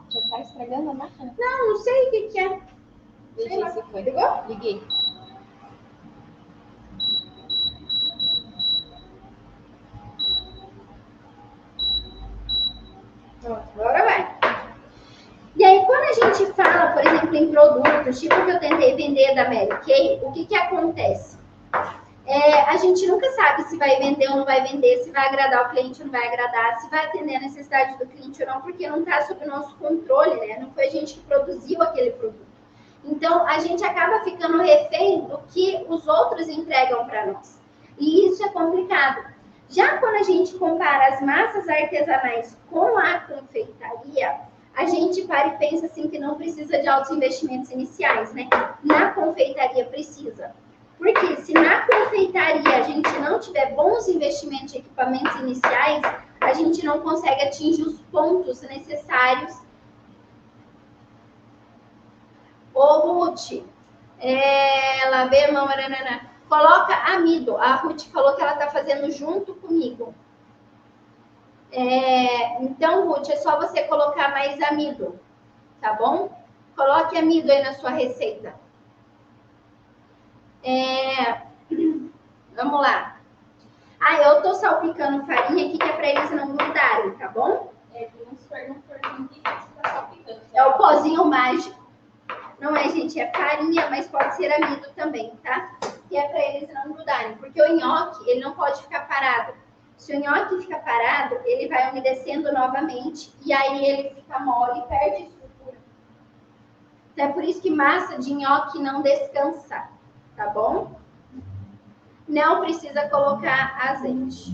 [SPEAKER 3] Já tá estragando a máquina?
[SPEAKER 1] Não sei o que é.
[SPEAKER 3] Deixa se foi.
[SPEAKER 1] Ligou?
[SPEAKER 3] Liguei.
[SPEAKER 1] Agora vai. E aí, quando a gente fala, por exemplo, em produtos, tipo o que eu tentei vender da Mary Kay, o que acontece? A gente nunca sabe se vai vender ou não vai vender, se vai agradar o cliente ou não vai agradar, se vai atender a necessidade do cliente ou não, porque não está sob o nosso controle, né? Não foi a gente que produziu aquele produto. Então, a gente acaba ficando refém do que os outros entregam para nós. E isso é complicado. Já quando a gente compara as massas artesanais com a confeitaria, a gente para e pensa assim que não precisa de altos investimentos iniciais, né? Na confeitaria precisa. Porque se na confeitaria confeitaria a gente não tiver bons investimentos em equipamentos iniciais, a gente não consegue atingir os pontos necessários. Ô, Ruth, ela vê, irmão, coloca amido. A Ruth falou que ela tá fazendo junto comigo. Então, Ruth, é só você colocar mais amido, tá bom? Coloque amido aí na sua receita. Vamos lá. Eu tô salpicando farinha aqui, que é para eles não grudarem, tá bom?
[SPEAKER 2] Vamos pôr no forninho que você tá salpicando.
[SPEAKER 1] É o pozinho mágico. Não é, gente, é farinha, mas pode ser amido também, tá? Que é para eles não grudarem, porque o nhoque, ele não pode ficar parado. Se o nhoque ficar parado, ele vai umedecendo novamente e aí ele fica mole e perde estrutura. Então, é por isso que massa de nhoque não descansa, tá bom? Não precisa colocar azeite.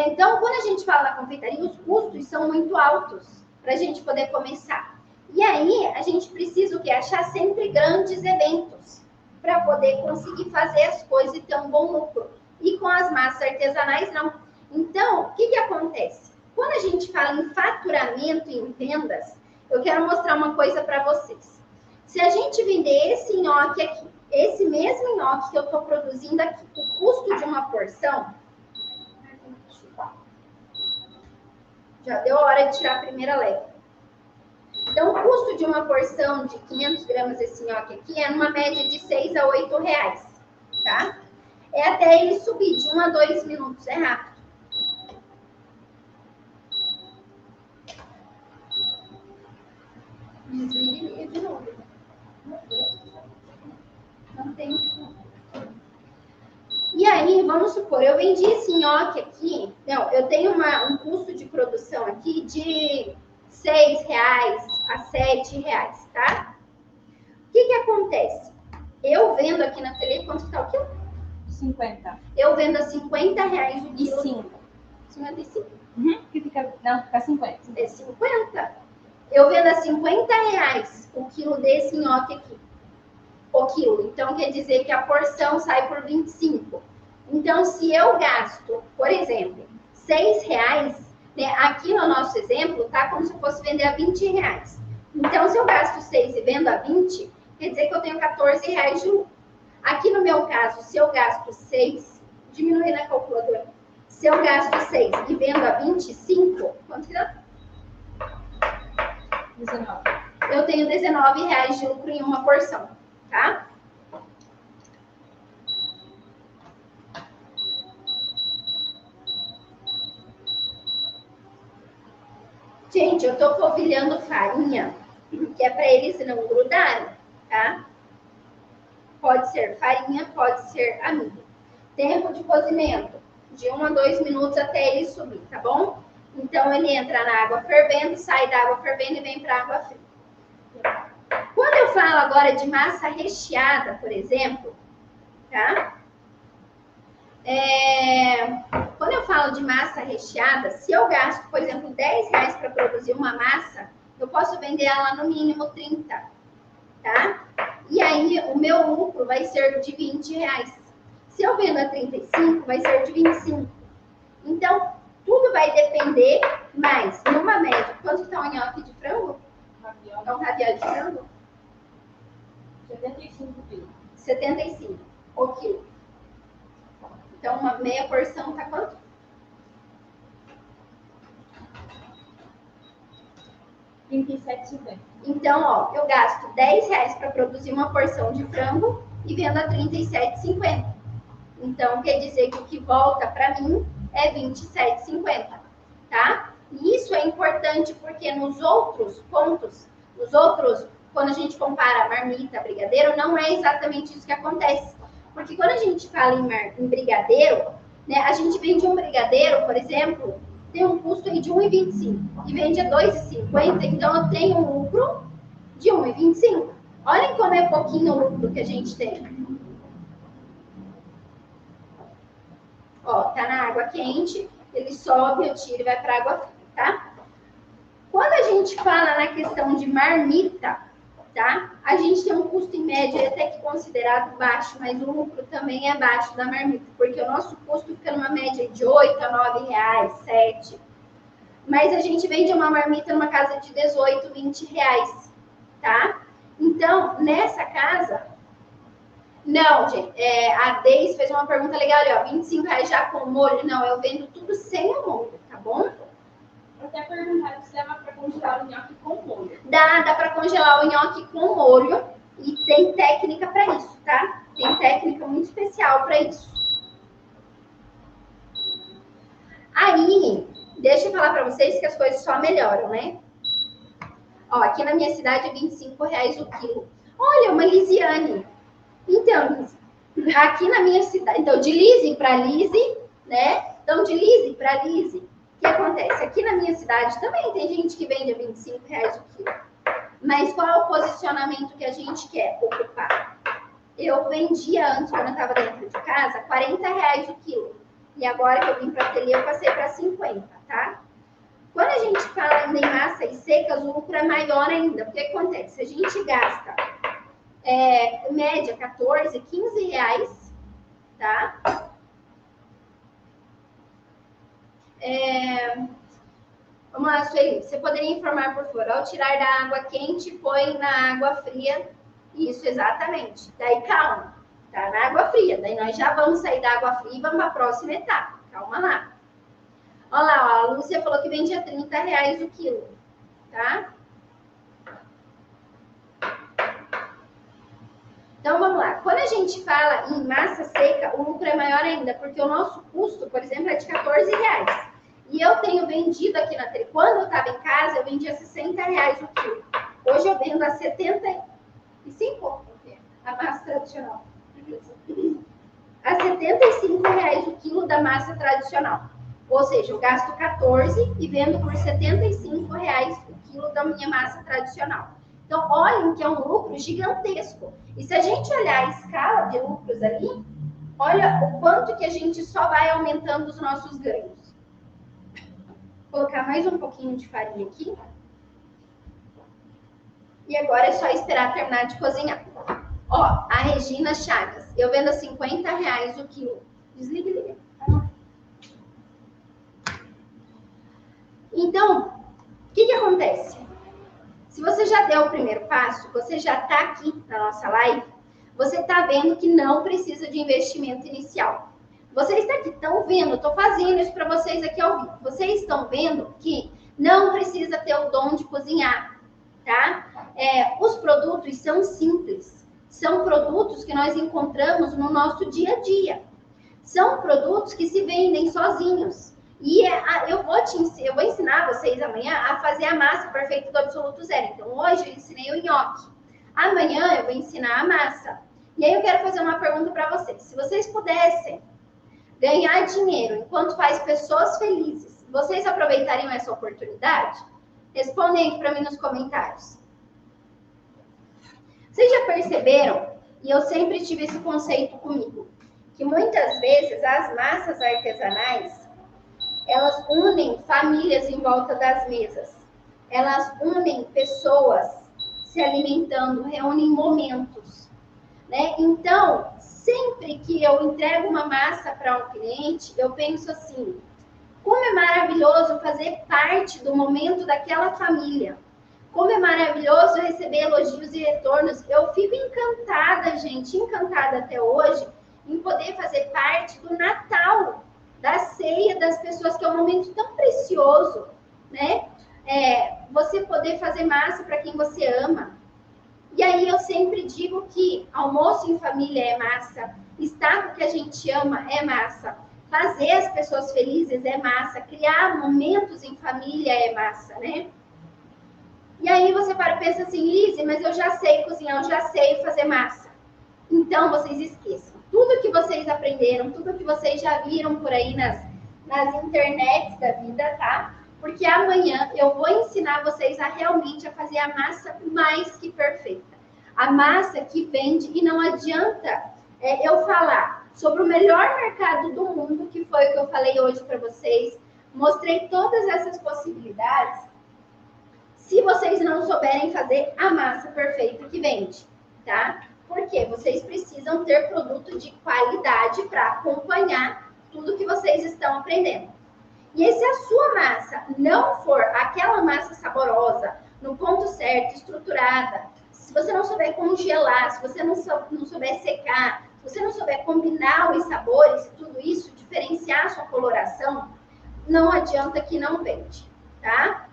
[SPEAKER 1] Então, quando a gente fala na confeitaria, os custos são muito altos para a gente poder começar. E aí, a gente precisa o quê? Achar sempre grandes eventos para poder conseguir fazer as coisas e ter um bom lucro. E com as massas artesanais, não. Então, o que acontece? Quando a gente fala em faturamento e em vendas, eu quero mostrar uma coisa para vocês. Se a gente vender esse nhoque aqui, esse mesmo nhoque que eu estou produzindo aqui, o custo de uma porção... Já deu a hora de tirar a primeira leva. Então, o custo de uma porção de 500 gramas desse nhoque aqui é numa média de 6 a 8 reais, tá? É até ele subir de 1 a 2 minutos, é rápido. Desliga e liga de novo. Não tem. E aí, vamos supor, eu vendi esse nhoque aqui, não, eu tenho um custo de produção aqui de 6 reais a 7 reais, tá? O que acontece? Eu vendo aqui na tele, quanto está o quilo?
[SPEAKER 3] 50.
[SPEAKER 1] Eu vendo a 50 reais o
[SPEAKER 3] E
[SPEAKER 1] quilo.
[SPEAKER 3] 5.
[SPEAKER 1] 55.
[SPEAKER 3] Que fica, não, fica 50.
[SPEAKER 1] É 50. Eu vendo a 50 reais o quilo desse nhoque aqui. O quilo. Então, quer dizer que a porção sai por 25. Então, se eu gasto, por exemplo, 6 reais, né, aqui no nosso exemplo, tá como se eu fosse vender a 20 reais. Então, se eu gasto 6 e vendo a 20, quer dizer que eu tenho 14 reais de lucro. Aqui no meu caso, se eu gasto 6, diminui na calculadora. Se eu gasto 6 e vendo a 25, quanto que dá?
[SPEAKER 3] 19.
[SPEAKER 1] Eu tenho 19 reais de lucro em uma porção, tá? Gente, eu tô polvilhando farinha, que é para eles não grudarem, tá? Pode ser farinha, pode ser amido. Tempo de cozimento, de 1 a 2 minutos até ele subir, tá bom? Então, ele entra na água fervendo, sai da água fervendo e vem para a água fria. Quando eu falo agora de massa recheada, por exemplo, tá? Quando eu falo de massa recheada, se eu gasto, por exemplo, 10 reais para produzir uma massa, eu posso vender ela no mínimo 30, tá? E aí, o meu lucro vai ser de 20 reais. Se eu vendo a 35, vai ser de 25. Então, tudo vai depender, mas numa média, quanto está um nhoque de frango? É um ravioli de frango?
[SPEAKER 2] 75 quilos.
[SPEAKER 1] 75 o quilo. Então, uma meia porção tá quanto?
[SPEAKER 2] R$27,50.
[SPEAKER 1] Então, ó, eu gasto 10 reais para produzir uma porção de frango e vendo a R$37,50. Então, quer dizer que o que volta para mim é R$27,50, tá? E isso é importante porque nos outros pontos, quando a gente compara marmita, brigadeiro, não é exatamente isso que acontece. Porque quando a gente fala em brigadeiro, né, a gente vende um brigadeiro, por exemplo, tem um custo aí de R$1,25 e vende a R$2,50, então eu tenho um lucro de R$1,25. Olhem como é pouquinho o lucro que a gente tem. Ó, tá na água quente, ele sobe, eu tiro e vai para água fria, tá? Quando a gente fala na questão de marmita, tá? A gente tem um custo em média até que considerado baixo, mas o lucro também é baixo da marmita, porque o nosso custo fica numa média de 8 a 9 reais, 7. Mas a gente vende uma marmita numa casa de 18, 20 reais, tá? Então, nessa casa... Não, gente, a Deise fez uma pergunta legal ali, ó, 25 reais já com molho. Não, eu vendo tudo sem o molho, tá bom?
[SPEAKER 2] Até perguntar se dava para congelar o nhoque com molho.
[SPEAKER 1] Dá para congelar o nhoque com molho e tem técnica para isso, tá? Tem técnica muito especial para isso. Aí, deixa eu falar para vocês que as coisas só melhoram, né? Ó, aqui na minha cidade é 25 reais o quilo. Olha, uma Lisiane. Então, aqui na minha cidade, então de Lise para Lise, né? Então, de Lise para Lise, o que acontece? Aqui na minha cidade também tem gente que vende a 25 reais o quilo. Mas qual é o posicionamento que a gente quer ocupar? Eu vendia antes, quando eu estava dentro de casa, 40 reais o quilo. E agora que eu vim para a ateliê, eu passei para 50, tá? Quando a gente fala em massa e secas, o lucro é maior ainda. O que acontece? A gente gasta média 14, 15 reais, tá? Vamos lá, Sueli, você poderia informar, por favor, ao tirar da água quente, põe na água fria. Isso, exatamente. Daí, calma, tá na água fria. Daí nós já vamos sair da água fria e vamos para a próxima etapa. Calma lá. Olha lá, ó, a Lúcia falou que vende a 30 reais o quilo, tá? Então, vamos lá. Quando a gente fala em massa seca, o lucro é maior ainda, porque o nosso custo, por exemplo, é de 14 reais. E eu tenho vendido aqui na ateliê. Quando eu estava em casa, eu vendia 60 reais o quilo. Hoje eu vendo a 75, a massa tradicional. A 75 reais o quilo da massa tradicional. Ou seja, eu gasto 14 e vendo por 75 reais o quilo da minha massa tradicional. Então, olhem que é um lucro gigantesco. E se a gente olhar a escala de lucros ali, olha o quanto que a gente só vai aumentando os nossos ganhos. Vou colocar mais um pouquinho de farinha aqui. E agora é só esperar terminar de cozinhar. Ó, a Regina Chagas. Eu vendo a 50 reais o quilo. Desliga, liga. Então, o que acontece? Se você já deu o primeiro passo, você já está aqui na nossa live, você está vendo que não precisa de investimento inicial. Vocês daqui estão vendo, estou fazendo isso para vocês aqui ao vivo. Vocês estão vendo que não precisa ter o dom de cozinhar, tá? Os produtos são simples. São produtos que nós encontramos no nosso dia a dia. São produtos que se vendem sozinhos. E eu vou ensinar vocês amanhã a fazer a massa perfeita do absoluto zero. Então, hoje eu ensinei o nhoque. Amanhã eu vou ensinar a massa. E aí eu quero fazer uma pergunta para vocês. Se vocês pudessem ganhar dinheiro enquanto faz pessoas felizes, vocês aproveitariam essa oportunidade? Respondem aí para mim nos comentários. Vocês já perceberam, e eu sempre tive esse conceito comigo, que muitas vezes as massas artesanais, elas unem famílias em volta das mesas. Elas unem pessoas se alimentando, reúnem momentos, né? Então, sempre que eu entrego uma massa para um cliente, eu penso assim, como é maravilhoso fazer parte do momento daquela família. Como é maravilhoso receber elogios e retornos. Eu fico encantada, gente, encantada até hoje, em poder fazer parte do Natal, da ceia das pessoas, que é um momento tão precioso, né? Você poder fazer massa para quem você ama. E aí eu sempre digo que almoço em família é massa, estar com o que a gente ama é massa, fazer as pessoas felizes é massa, criar momentos em família é massa, né? E aí você para e pensa assim, Lise, mas eu já sei cozinhar, eu já sei fazer massa. Então vocês esqueçam. Tudo que vocês aprenderam, tudo que vocês já viram por aí nas internets da vida, tá? Porque amanhã eu vou ensinar vocês a realmente fazer a massa mais que perfeita. A massa que vende, e não adianta eu falar sobre o melhor mercado do mundo, que foi o que eu falei hoje para vocês. Mostrei todas essas possibilidades. se vocês não souberem fazer a massa perfeita que vende, tá? Porque vocês precisam ter produto de qualidade para acompanhar tudo que vocês estão aprendendo. E se a sua massa não for aquela massa saborosa, no ponto certo, estruturada, se você não souber congelar, se você não souber secar, se você não souber combinar os sabores, tudo isso, diferenciar a sua coloração, não adianta que não vende, tá?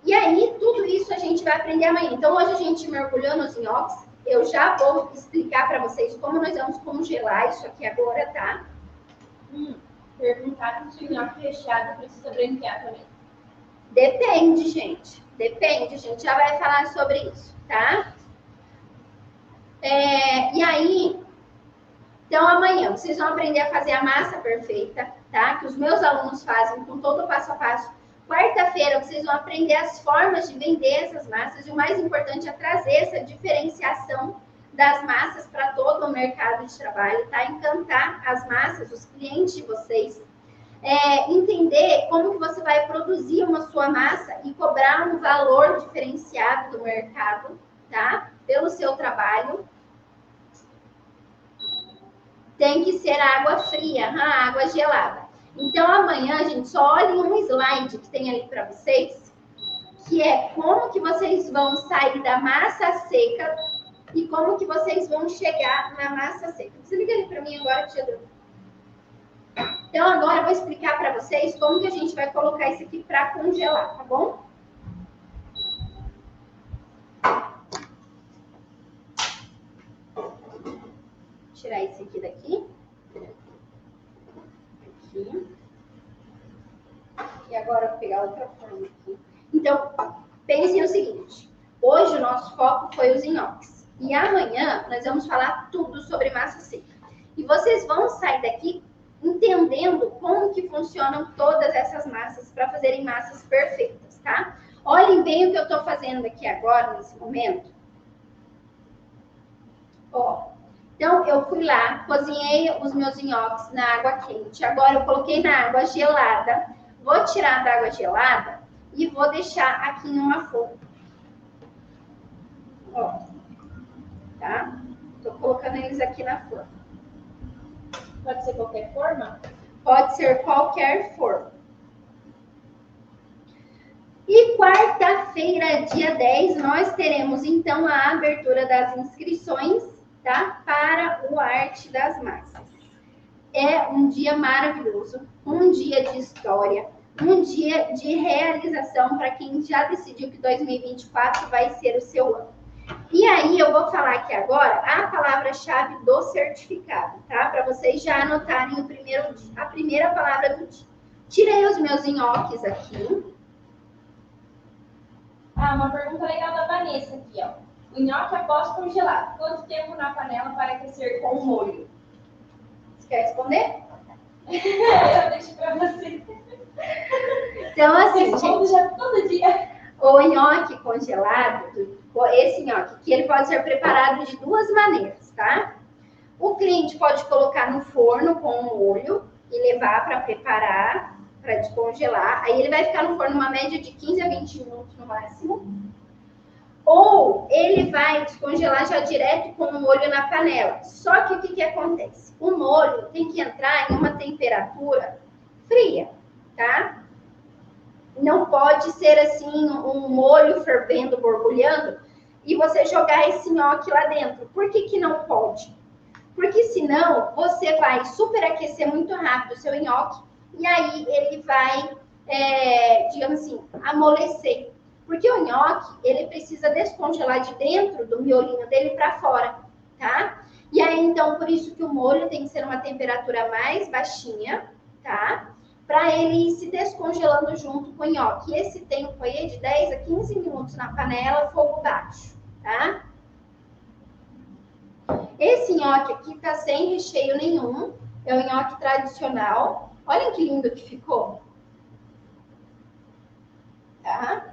[SPEAKER 1] E aí, tudo isso a gente vai aprender amanhã. Então, hoje a gente mergulhou nos nhoques. Eu já vou explicar para vocês como nós vamos congelar isso aqui agora, tá?
[SPEAKER 2] Perguntaram se o nhoque recheado precisa branquear também.
[SPEAKER 1] Depende, gente. Depende, a gente já vai falar sobre isso, tá? E aí, então amanhã vocês vão aprender a fazer a massa perfeita, tá? Que os meus alunos fazem com todo o passo a passo. Quarta-feira vocês vão aprender as formas de vender essas massas e o mais importante é trazer essa diferenciação das massas para todo o mercado de trabalho, tá? Encantar as massas, os clientes de vocês. Entender como que você vai produzir uma sua massa e cobrar um valor diferenciado do mercado, tá? Pelo seu trabalho. Tem que ser água fria, água gelada. Então, amanhã, gente, só olhem um slide que tem ali para vocês, que é como que vocês vão sair da massa seca e como que vocês vão chegar na massa seca. Desliga ali para mim agora, tia Dru. Então, agora eu vou explicar para vocês como que a gente vai colocar isso aqui para congelar, tá bom? Vou tirar esse aqui daqui. Aqui. E agora eu vou pegar outra forma aqui. Então, pensem o seguinte. Hoje o nosso foco foi os nhoques. E amanhã nós vamos falar tudo sobre massa seca. E vocês vão sair daqui entendendo como que funcionam todas essas massas para fazerem massas perfeitas, tá? Olhem bem o que eu estou fazendo aqui agora, nesse momento. Ó, então eu fui lá, cozinhei os meus nhoques na água quente. Agora eu coloquei na água gelada. Vou tirar da água gelada e vou deixar aqui em uma forma. Ó, tá? Tô colocando eles aqui na forma.
[SPEAKER 2] Pode ser qualquer forma?
[SPEAKER 1] Pode ser qualquer forma. E quarta-feira, dia 10, nós teremos, então, a abertura das inscrições, tá? Para o Arte das Massas. É um dia maravilhoso, um dia de história, um dia de realização para quem já decidiu que 2024 vai ser o seu ano. E aí, eu vou falar aqui agora a palavra-chave do certificado, tá? Para vocês já anotarem a primeira palavra do dia. Tirei os meus nhoques aqui.
[SPEAKER 2] Uma pergunta legal da Vanessa aqui, ó. O nhoque após congelar, quanto tempo na panela para aquecer com molho?
[SPEAKER 1] Você quer responder?
[SPEAKER 2] Eu deixo para você.
[SPEAKER 1] Então, assim,
[SPEAKER 2] Respondo já todo dia.
[SPEAKER 1] O nhoque congelado, esse nhoque aqui, ele pode ser preparado de duas maneiras, tá? O cliente pode colocar no forno com um molho e levar para preparar, para descongelar. Aí ele vai ficar no forno uma média de 15 a 20 minutos no máximo. Ou ele vai descongelar já direto com o molho na panela. Só que o que acontece? O molho tem que entrar em uma temperatura fria, tá? Não pode ser assim, um molho fervendo, borbulhando, e você jogar esse nhoque lá dentro. Por que não pode? Porque senão você vai superaquecer muito rápido o seu nhoque, e aí ele vai, digamos assim, amolecer. Porque o nhoque, ele precisa descongelar de dentro do miolinho dele para fora, tá? E aí, então, por isso que o molho tem que ser uma temperatura mais baixinha, tá? Para ele ir se descongelando junto com o nhoque. Esse tempo aí é de 10 a 15 minutos na panela, fogo baixo, tá? Esse nhoque aqui tá sem recheio nenhum, é o nhoque tradicional. Olha que lindo que ficou. Tá?